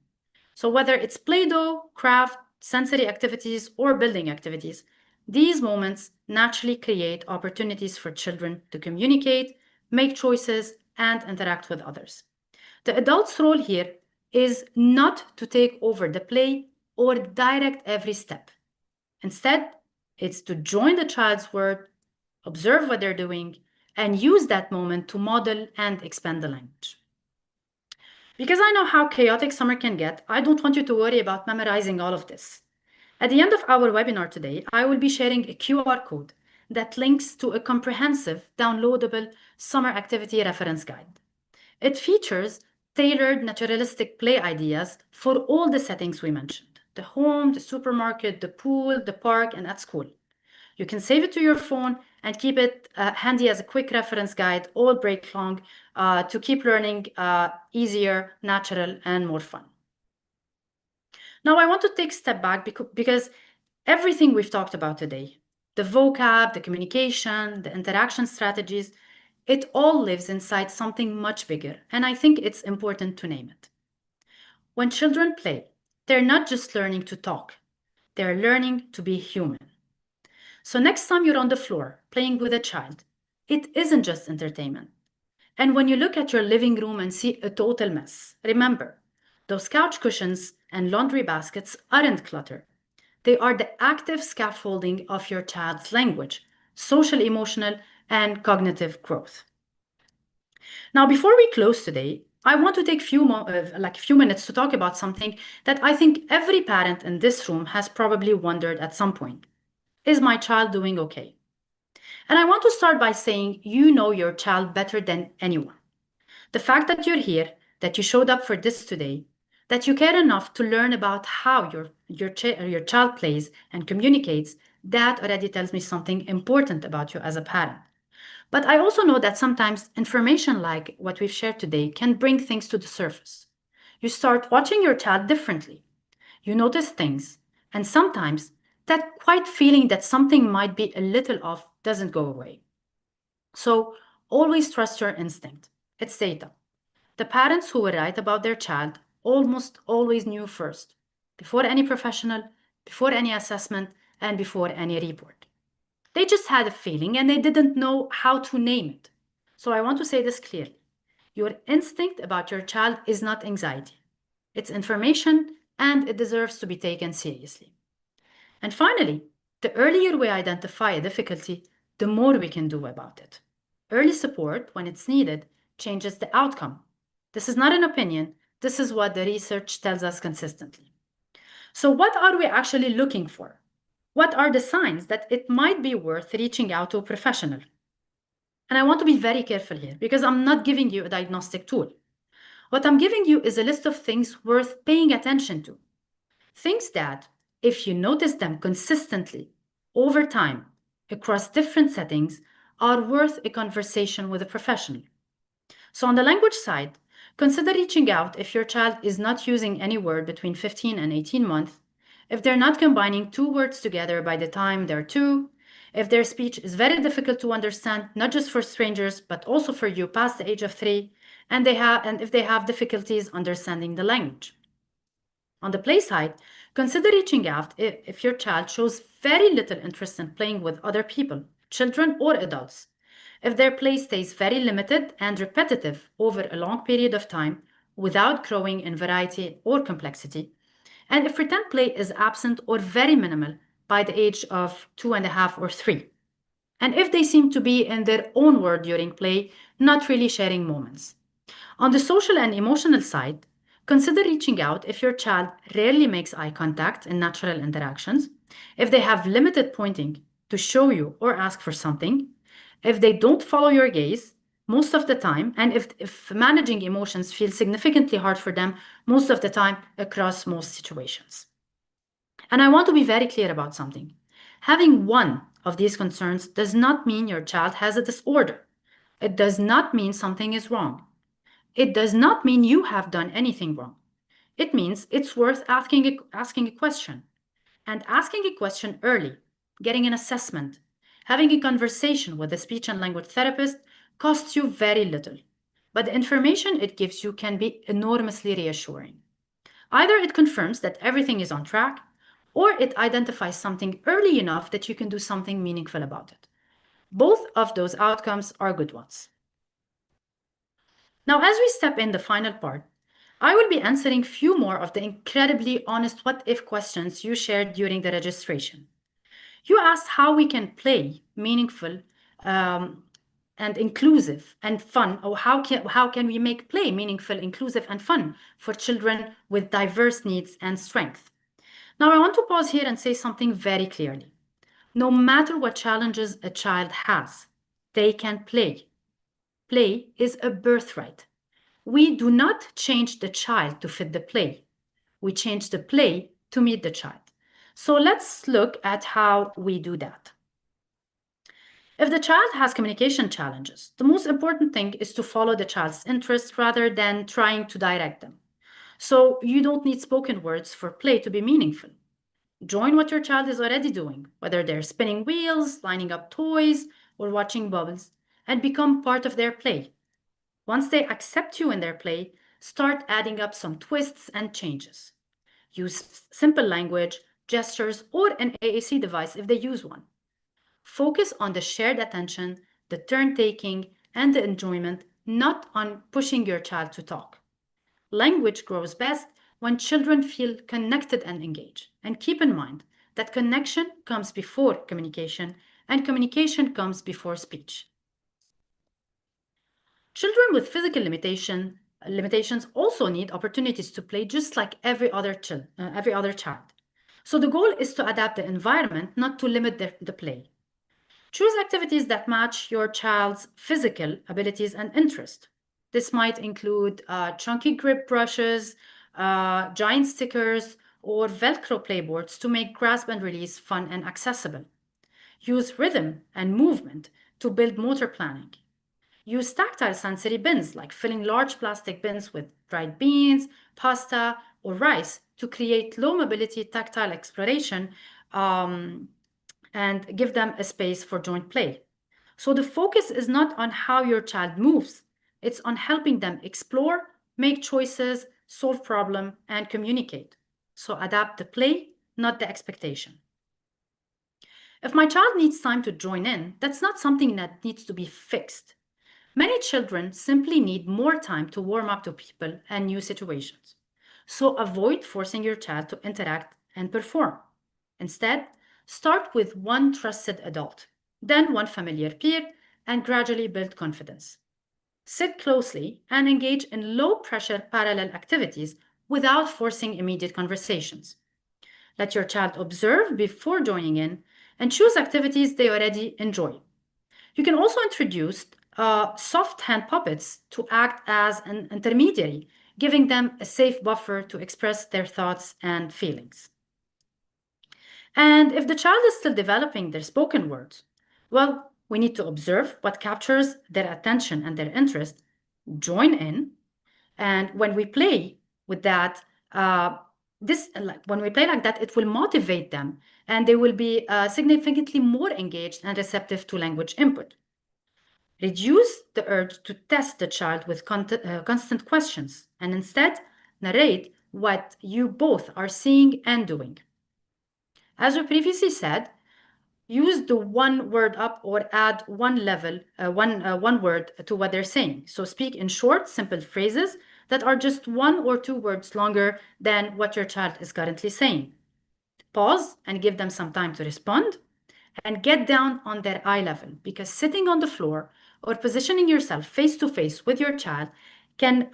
So whether it's Play-Doh, craft, sensory activities, or building activities, these moments naturally create opportunities for children to communicate, make choices, and interact with others. The adult's role here is not to take over the play or direct every step. Instead, it's to join the child's world, observe what they're doing, and use that moment to model and expand the language. Because I know how chaotic summer can get, I don't want you to worry about memorizing all of this. At the end of our webinar today, I will be sharing a QR code that links to a comprehensive, downloadable summer activity reference guide. It features tailored naturalistic play ideas for all the settings we mentioned: the home, the supermarket, the pool, the park, and at school. You can save it to your phone and keep it handy as a quick reference guide all break long to keep learning easier, natural, and more fun. Now, I want to take a step back because everything we've talked about today, the vocab, the communication, the interaction strategies, it all lives inside something much bigger, and I think it's important to name it. When children play, they're not just learning to talk, they're learning to be human. So next time you're on the floor playing with a child, it isn't just entertainment. And when you look at your living room and see a total mess, remember, those couch cushions and laundry baskets aren't clutter. They are the active scaffolding of your child's language, social, emotional, and cognitive growth. Now, before we close today, I want to take a few minutes to talk about something that I think every parent in this room has probably wondered at some point. Is my child doing okay? And I want to start by saying you know your child better than anyone. The fact that you're here, that you showed up for this today, that you care enough to learn about how your child plays and communicates, that already tells me something important about you as a parent. But I also know that sometimes information like what we've shared today can bring things to the surface. You start watching your child differently. You notice things, and sometimes that quiet feeling that something might be a little off doesn't go away. So always trust your instinct. It's data. The parents who were right about their child almost always knew first, before any professional, before any assessment, and before any report. They just had a feeling and they didn't know how to name it. So I want to say this clearly. Your instinct about your child is not anxiety. It's information, and it deserves to be taken seriously. And finally, the earlier we identify a difficulty, the more we can do about it. Early support, when it's needed, changes the outcome. This is not an opinion. This is what the research tells us consistently. So what are we actually looking for? What are the signs that it might be worth reaching out to a professional? And I want to be very careful here because I'm not giving you a diagnostic tool. What I'm giving you is a list of things worth paying attention to. Things that, if you notice them consistently over time across different settings, are worth a conversation with a professional. So on the language side, consider reaching out if your child is not using any word between 15 and 18 months, if they're not combining two words together by the time they're 2, if their speech is very difficult to understand, not just for strangers, but also for you past the age of 3, and if they have difficulties understanding the language. On the play side, consider reaching out if your child shows very little interest in playing with other people, children or adults, if their play stays very limited and repetitive over a long period of time without growing in variety or complexity, and if pretend play is absent or very minimal by the age of 2.5 or 3, and if they seem to be in their own world during play, not really sharing moments. On the social and emotional side, consider reaching out if your child rarely makes eye contact in natural interactions, if they have limited pointing to show you or ask for something, if they don't follow your gaze most of the time, and if managing emotions feels significantly hard for them most of the time across most situations. And I want to be very clear about something. Having one of these concerns does not mean your child has a disorder. It does not mean something is wrong. It does not mean you have done anything wrong. It means it's worth asking a question. And asking a question early, getting an assessment, having a conversation with a speech and language therapist costs you very little. But the information it gives you can be enormously reassuring. Either it confirms that everything is on track, or it identifies something early enough that you can do something meaningful about it. Both of those outcomes are good ones. Now, as we step in the final part, I will be answering few more of the incredibly honest what-if questions you shared during the registration. You asked how we can play meaningful and inclusive and fun, or how can we make play meaningful, inclusive, and fun for children with diverse needs and strength? Now, I want to pause here and say something very clearly. No matter what challenges a child has, they can play. Play is a birthright. We do not change the child to fit the play. We change the play to meet the child. So let's look at how we do that. If the child has communication challenges, the most important thing is to follow the child's interests rather than trying to direct them. So you don't need spoken words for play to be meaningful. Join what your child is already doing, whether they're spinning wheels, lining up toys, or watching bubbles, and become part of their play. Once they accept you in their play, start adding up some twists and changes. Use simple language, gestures, or an AAC device if they use one. Focus on the shared attention, the turn-taking, and the enjoyment, not on pushing your child to talk. Language grows best when children feel connected and engaged. And keep in mind that connection comes before communication, and communication comes before speech. Children with physical limitations also need opportunities to play just like every other child. So the goal is to adapt the environment, not to limit the play. Choose activities that match your child's physical abilities and interest. This might include chunky grip brushes, giant stickers, or Velcro playboards to make grasp and release fun and accessible. Use rhythm and movement to build motor planning. Use tactile sensory bins, like filling large plastic bins with dried beans, pasta, or rice to create low mobility tactile exploration and give them a space for joint play. So the focus is not on how your child moves, it's on helping them explore, make choices, solve problems, and communicate. So adapt the play, not the expectation. If my child needs time to join in, that's not something that needs to be fixed. Many children simply need more time to warm up to people and new situations. So avoid forcing your child to interact and perform. Instead, start with one trusted adult, then one familiar peer, and gradually build confidence. Sit closely and engage in low-pressure parallel activities without forcing immediate conversations. Let your child observe before joining in and choose activities they already enjoy. You can also introduce soft hand puppets to act as an intermediary, giving them a safe buffer to express their thoughts and feelings. And if the child is still developing their spoken words, well, we need to observe what captures their attention and their interest, join in, and when we play with that, when we play like that, it will motivate them, and they will be significantly more engaged and receptive to language input. Reduce the urge to test the child with constant questions, and instead narrate what you both are seeing and doing. As we previously said, use the one word up or add one word to what they're saying. So speak in short, simple phrases that are just 1 or 2 words longer than what your child is currently saying. Pause and give them some time to respond, and get down on their eye level, because sitting on the floor or positioning yourself face to face with your child can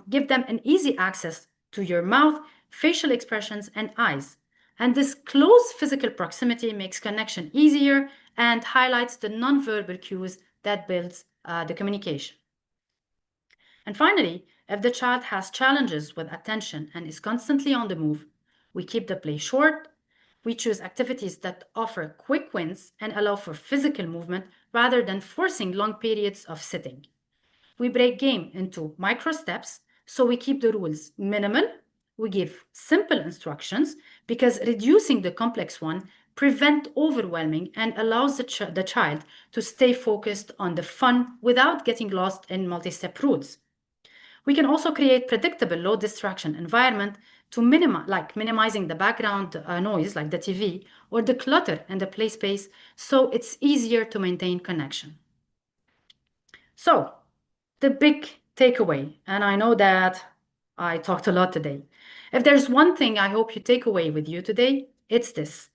give them an easy access to your mouth, facial expressions, and eyes. And this close physical proximity makes connection easier and highlights the nonverbal cues that builds the communication. And finally, if the child has challenges with attention and is constantly on the move, we keep the play short. We choose activities that offer quick wins and allow for physical movement rather than forcing long periods of sitting. We break game into micro steps, so we keep the rules minimal. We give simple instructions because reducing the complex one prevents overwhelming and allows the child to stay focused on the fun without getting lost in multi-step rules. We can also create predictable low distraction environment to minimizing the background noise like the TV or the clutter in the play space, so it's easier to maintain connection. So the big takeaway, and I know that I talked a lot today. If there's one thing I hope you take away with you today, it's this.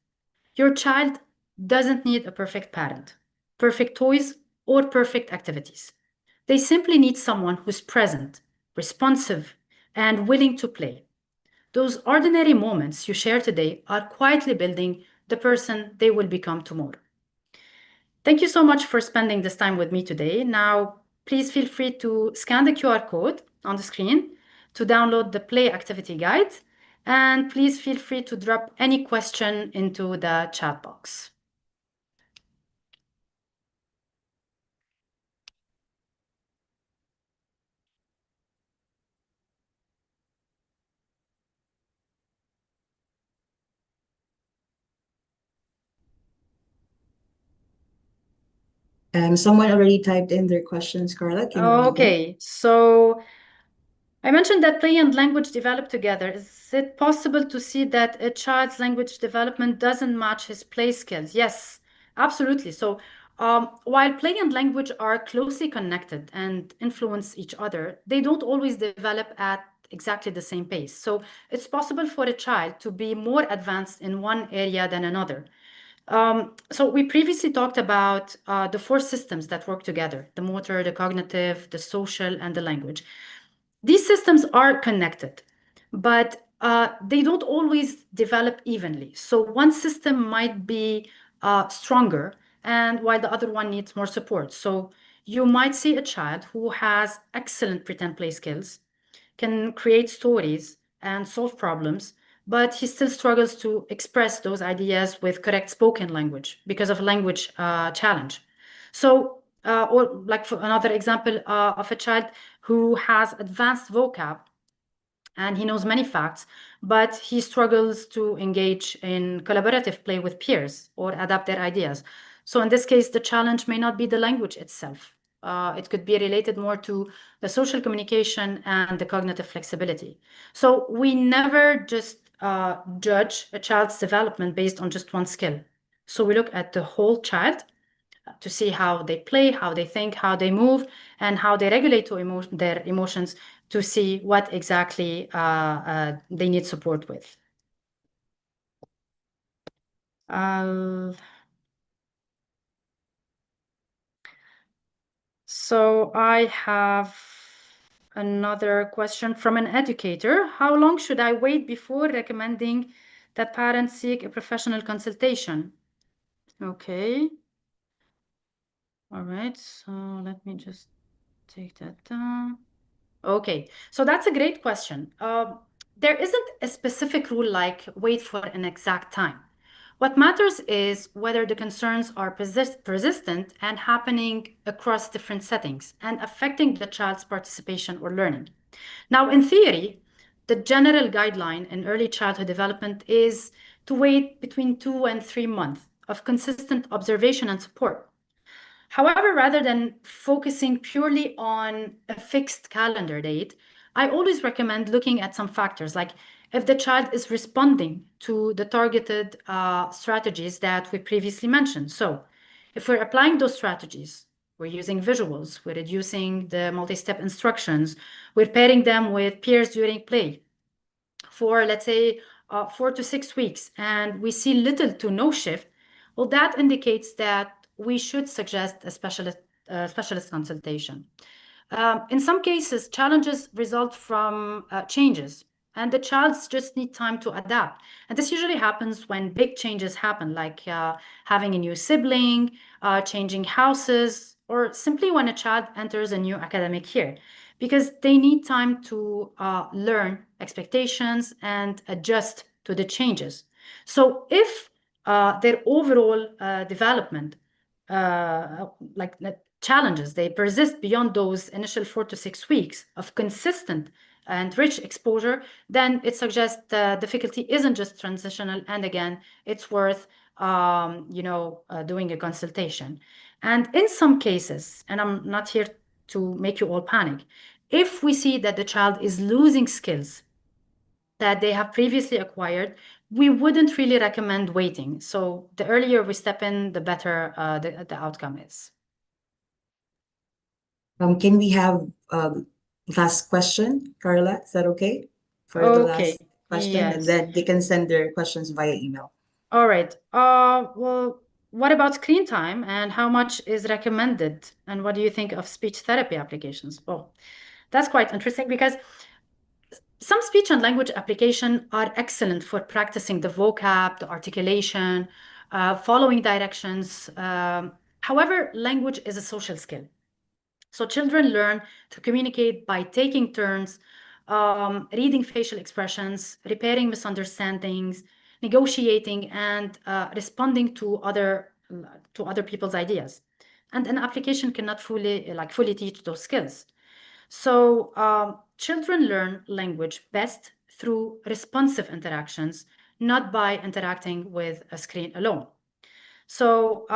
Your child doesn't need a perfect parent, perfect toys, or perfect activities. They simply need someone who's present, responsive, and willing to play. Those ordinary moments you share today are quietly building the person they will become tomorrow. Thank you so much for spending this time with me today. Now, please feel free to scan the QR code on the screen to download the Play Activity Guide, and please feel free to drop any question into the chat box. Someone already typed in their questions, Carla. Can you read them? Okay, so I mentioned that play and language develop together. Is it possible to see that a child's language development doesn't match his play skills? Yes, absolutely. So while play and language are closely connected and influence each other, they don't always develop at exactly the same pace. So it's possible for a child to be more advanced in one area than another. So we previously talked about the 4 systems that work together: the motor, the cognitive, the social, and the language. These systems are connected, but they don't always develop evenly. So one system might be stronger, and while the other one needs more support. So you might see a child who has excellent pretend play skills, can create stories and solve problems, but he still struggles to express those ideas with correct spoken language because of language challenge. So, or like for another example of a child who has advanced vocab and he knows many facts, but he struggles to engage in collaborative play with peers or adapt their ideas. So in this case, the challenge may not be the language itself. It could be related more to the social communication and the cognitive flexibility. So we never just judge a child's development based on just one skill. So we look at the whole child to see how they play, how they think, how they move, and how they regulate their emotions to see what exactly they need support with. So I have another question from an educator. How long should I wait before recommending that parents seek a professional consultation? Okay. All right, so let me just take that down. Okay, so that's a great question. There isn't a specific rule like wait for an exact time. What matters is whether the concerns are persistent and happening across different settings and affecting the child's participation or learning. Now, in theory, the general guideline in early childhood development is to wait between 2 and 3 months of consistent observation and support. However, rather than focusing purely on a fixed calendar date, I always recommend looking at some factors, like if the child is responding to the targeted strategies that we previously mentioned. So if we're applying those strategies, we're using visuals, we're reducing the multi-step instructions, we're pairing them with peers during play for, let's say, 4 to 6 weeks, and we see little to no shift, well, that indicates that we should suggest a specialist consultation. In some cases, challenges result from changes, and the childs just need time to adapt. And this usually happens when big changes happen, like having a new sibling, changing houses, or simply when a child enters a new academic year, because they need time to learn expectations and adjust to the changes. So if their overall development like challenges, they persist beyond those initial 4 to 6 weeks of consistent and rich exposure, then it suggests the difficulty isn't just transitional, and again, it's worth doing a consultation. And in some cases, and I'm not here to make you all panic, if we see that the child is losing skills that they have previously acquired, we wouldn't really recommend waiting. So the earlier we step in, the better the outcome is. Can we have last question, Carla? Is that okay? For the last question, and yes. then they can send their questions via email. All right. Well, what about screen time and how much is recommended? And what do you think of speech therapy applications? Well, that's quite interesting because some speech and language application are excellent for practicing the vocab, the articulation, following directions. However, language is a social skill. So children learn to communicate by taking turns, reading facial expressions, repairing misunderstandings, negotiating, and responding to other people's ideas. And an application cannot fully teach those skills. So children learn language best through responsive interactions, not by interacting with a screen alone. So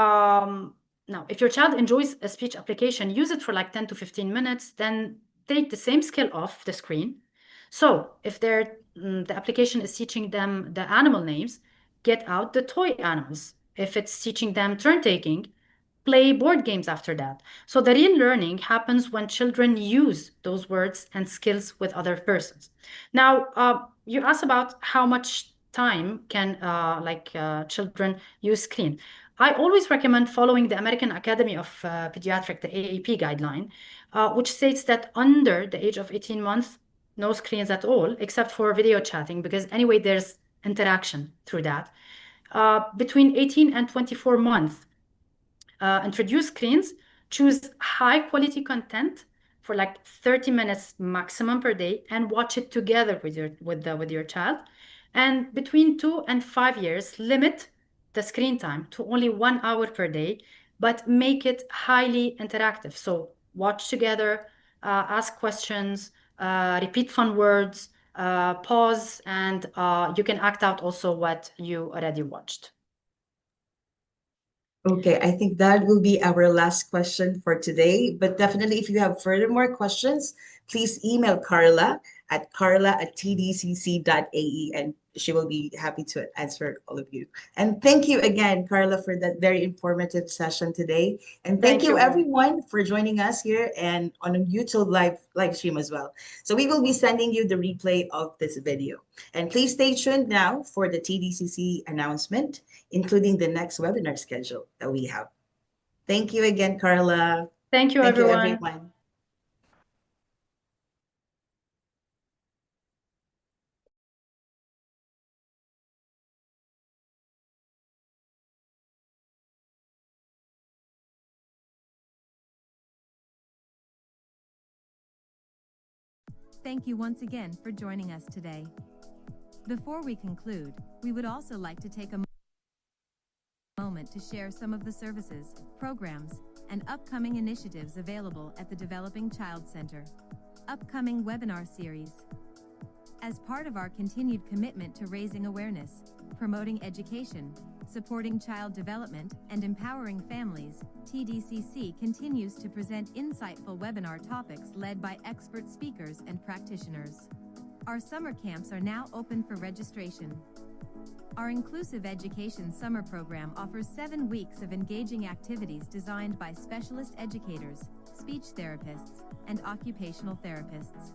now, if your child enjoys a speech application, use it for like 10 to 15 minutes, then take the same skill off the screen. So if the application is teaching them the animal names, get out the toy animals. If it's teaching them turn taking, play board games after that. So the real learning happens when children use those words and skills with other persons. Now, you asked about how much time can children use screen. I always recommend following the American Academy of Pediatric, the AAP guideline, which states that under the age of 18 months, no screens at all, except for video chatting, because anyway, there's interaction through that. Between 18 and 24 months, introduce screens, choose high quality content for like 30 minutes maximum per day, and watch it together with your child. And between 2 and 5 years, limit the screen time to only 1 hour per day, but make it highly interactive. So watch together, ask questions, repeat fun words, pause, and you can act out also what you already watched. Okay, I think that will be our last question for today. But definitely, if you have further more questions, please email Carla at carla@tdcc.ae, and she will be happy to answer all of you. And thank you again, Carla, for that very informative session today. And thank Thank you you. everyone for joining us here and on a YouTube live stream as well. So we will be sending you the replay of this video. And please stay tuned now for the TDCC announcement, including the next webinar schedule that we have. Thank you again, Carla. Thank you, Thank you, everyone. everyone. Thank you once again for joining us today. Before we conclude, we would also like to take a moment to share some of the services, programs, and upcoming initiatives available at the Developing Child Center. Upcoming webinar series. As part of our continued commitment to raising awareness, promoting education, supporting child development, and empowering families, TDCC continues to present insightful webinar topics led by expert speakers and practitioners. Our summer camps are now open for registration. Our Inclusive Education Summer Program offers 7 weeks of engaging activities designed by specialist educators, speech therapists, and occupational therapists.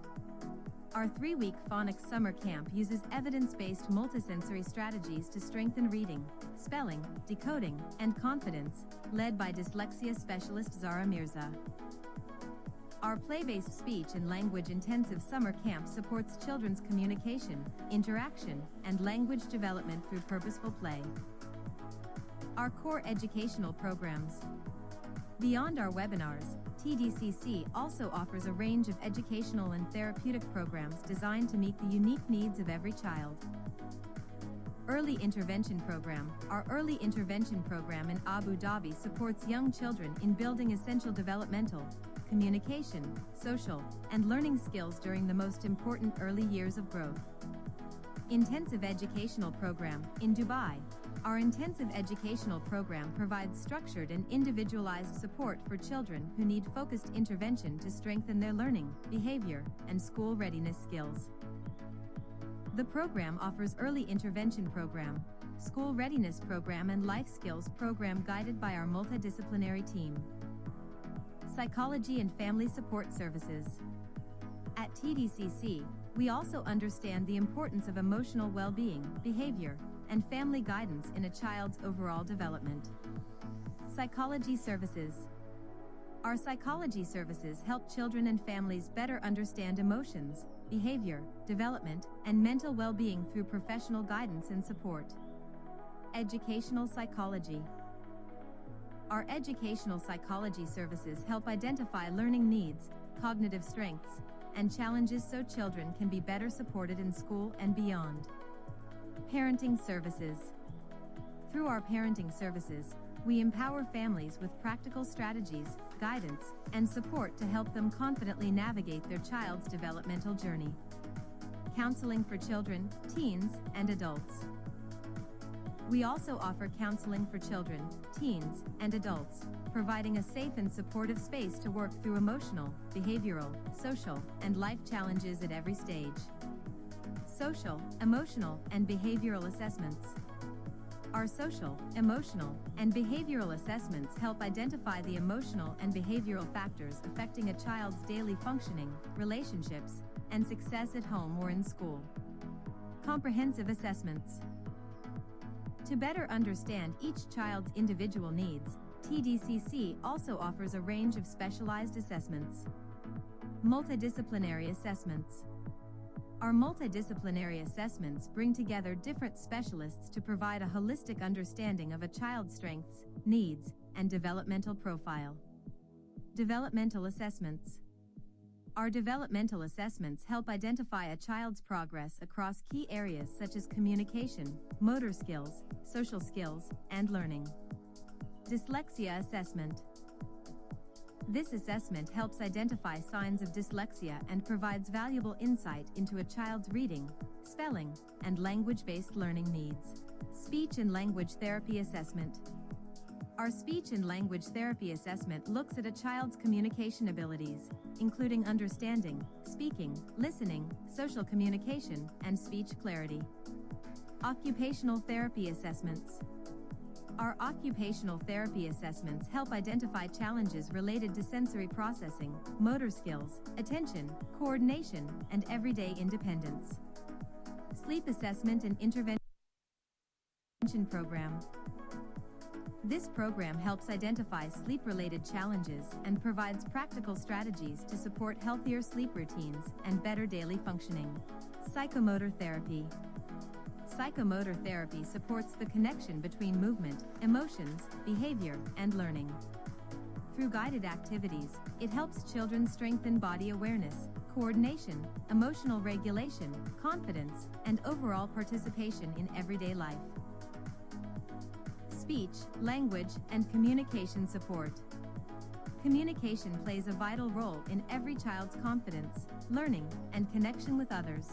Our 3-week phonics summer camp uses evidence-based multisensory strategies to strengthen reading, spelling, decoding, and confidence, led by dyslexia specialist Zara Mirza. Our play-based speech and language intensive summer camp supports children's communication, interaction, and language development through purposeful play. Our core educational programs. Beyond our webinars, TDCC also offers a range of educational and therapeutic programs designed to meet the unique needs of every child. Early Intervention Program. Our Early Intervention Program in Abu Dhabi supports young children in building essential developmental, communication, social, and learning skills during the most important early years of growth. Intensive Educational Program in Dubai. Our intensive educational program provides structured and individualized support for children who need focused intervention to strengthen their learning, behavior, and school readiness skills. The program offers Early Intervention Program, School Readiness Program, and Life Skills Program guided by our multidisciplinary team. Psychology and Family Support Services. At TDCC, we also understand the importance of emotional well-being, behavior, and family guidance in a child's overall development. Psychology services. Our psychology services help children and families better understand emotions, behavior, development, and mental well-being through professional guidance and support. Educational psychology. Our educational psychology services help identify learning needs, cognitive strengths, and challenges so children can be better supported in school and beyond. Parenting services. Through our parenting services, we empower families with practical strategies, guidance, and support to help them confidently navigate their child's developmental journey. Counseling for children, teens, and adults. We also offer counseling for children, teens, and adults, providing a safe and supportive space to work through emotional, behavioral, social, and life challenges at every stage. Social, emotional, and behavioral assessments. Our social, emotional, and behavioral assessments help identify the emotional and behavioral factors affecting a child's daily functioning, relationships, and success at home or in school. Comprehensive assessments. To better understand each child's individual needs, TDCC also offers a range of specialized assessments. Multidisciplinary assessments. Our multidisciplinary assessments bring together different specialists to provide a holistic understanding of a child's strengths, needs, and developmental profile. Developmental assessments. Our developmental assessments help identify a child's progress across key areas such as communication, motor skills, social skills, and learning. Dyslexia assessment. This assessment helps identify signs of dyslexia and provides valuable insight into a child's reading, spelling, and language-based learning needs. Speech and language therapy assessment. Our speech and language therapy assessment looks at a child's communication abilities, including understanding, speaking, listening, social communication, and speech clarity. Occupational therapy assessments. Our occupational therapy assessments help identify challenges related to sensory processing, motor skills, attention, coordination, and everyday independence. Sleep assessment and intervention program. This program helps identify sleep-related challenges and provides practical strategies to support healthier sleep routines and better daily functioning. Psychomotor therapy. Psychomotor therapy supports the connection between movement, emotions, behavior, and learning. Through guided activities, it helps children strengthen body awareness, coordination, emotional regulation, confidence, and overall participation in everyday life. Speech, language, and communication support. Communication plays a vital role in every child's confidence, learning, and connection with others.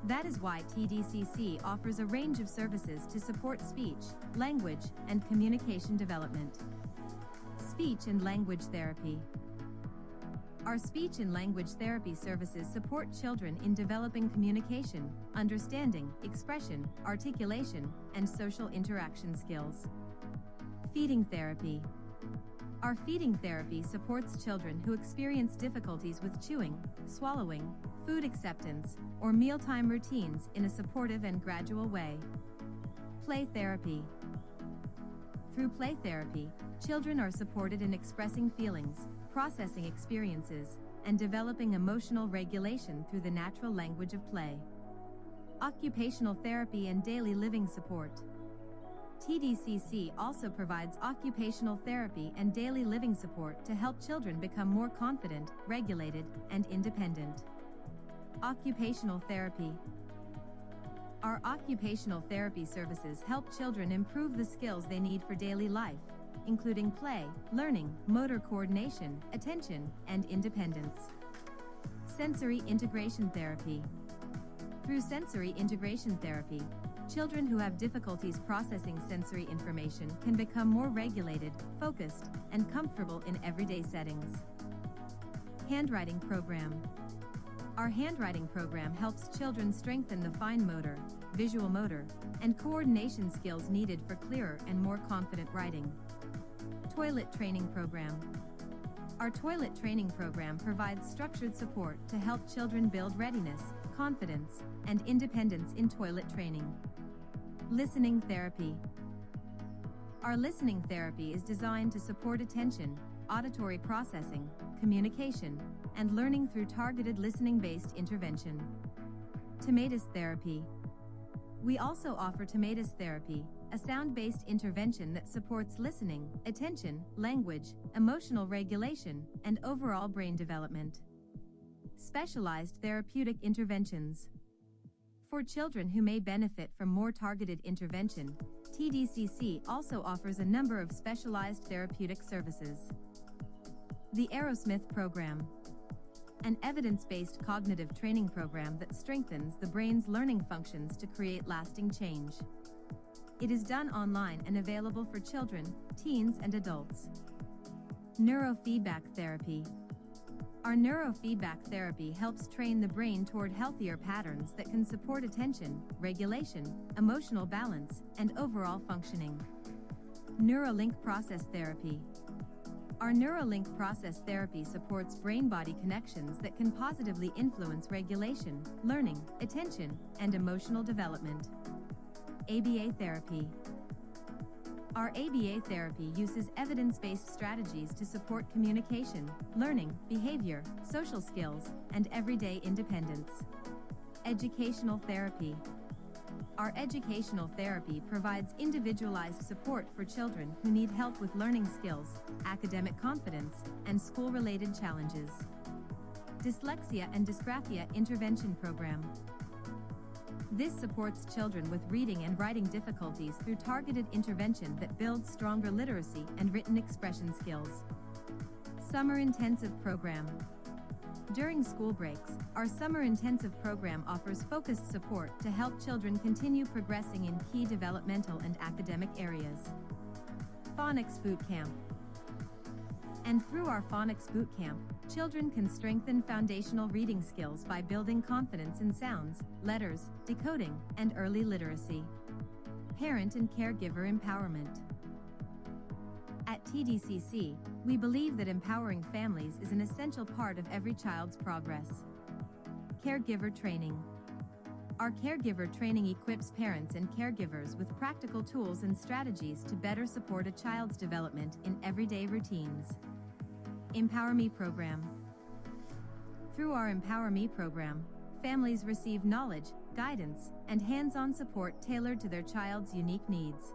That is why TDCC offers a range of services to support speech, language, and communication development. Speech and language therapy. Our speech and language therapy services support children in developing communication, understanding, expression, articulation, and social interaction skills. Feeding therapy. Our feeding therapy supports children who experience difficulties with chewing, swallowing, food acceptance, or mealtime routines in a supportive and gradual way. Play therapy. Through play therapy, children are supported in expressing feelings, processing experiences, and developing emotional regulation through the natural language of play. Occupational therapy and daily living support. TDCC also provides occupational therapy and daily living support to help children become more confident, regulated, and independent. Occupational therapy. Our occupational therapy services help children improve the skills they need for daily life, including play, learning, motor coordination, attention, and independence. Sensory integration therapy. Through sensory integration therapy, children who have difficulties processing sensory information can become more regulated, focused, and comfortable in everyday settings. Handwriting program. Our handwriting program helps children strengthen the fine motor, visual motor, and coordination skills needed for clearer and more confident writing. Toilet training program. Our toilet training program provides structured support to help children build readiness, confidence, and independence in toilet training. Listening therapy. Our listening therapy is designed to support attention, auditory processing, communication, and learning through targeted listening-based intervention. Tinnitus therapy. We also offer tinnitus therapy, a sound-based intervention that supports listening, attention, language, emotional regulation, and overall brain development. Specialized therapeutic interventions. For children who may benefit from more targeted intervention, TDCC also offers a number of specialized therapeutic services. The Aerosmith Program. An evidence-based cognitive training program that strengthens the brain's learning functions to create lasting change. It is done online and available for children, teens, and adults. Neurofeedback therapy. Our neurofeedback therapy helps train the brain toward healthier patterns that can support attention, regulation, emotional balance, and overall functioning. Neuralink process therapy. Our Neuralink process therapy supports brain-body connections that can positively influence regulation, learning, attention, and emotional development. ABA therapy. Our ABA therapy uses evidence-based strategies to support communication, learning, behavior, social skills, and everyday independence. Educational therapy. Our educational therapy provides individualized support for children who need help with learning skills, academic confidence, and school-related challenges. Dyslexia and Dysgraphia Intervention Program. This supports children with reading and writing difficulties through targeted intervention that builds stronger literacy and written expression skills. Summer Intensive Program. During school breaks, our Summer Intensive Program offers focused support to help children continue progressing in key developmental and academic areas. Phonics Boot Camp. And through our Phonics Boot Camp, children can strengthen foundational reading skills by building confidence in sounds, letters, decoding, and early literacy. Parent and caregiver empowerment. At TDCC, we believe that empowering families is an essential part of every child's progress. Caregiver training. Our caregiver training equips parents and caregivers with practical tools and strategies to better support a child's development in everyday routines. Empower Me program. Through our Empower Me program, families receive knowledge, guidance, and hands-on support tailored to their child's unique needs.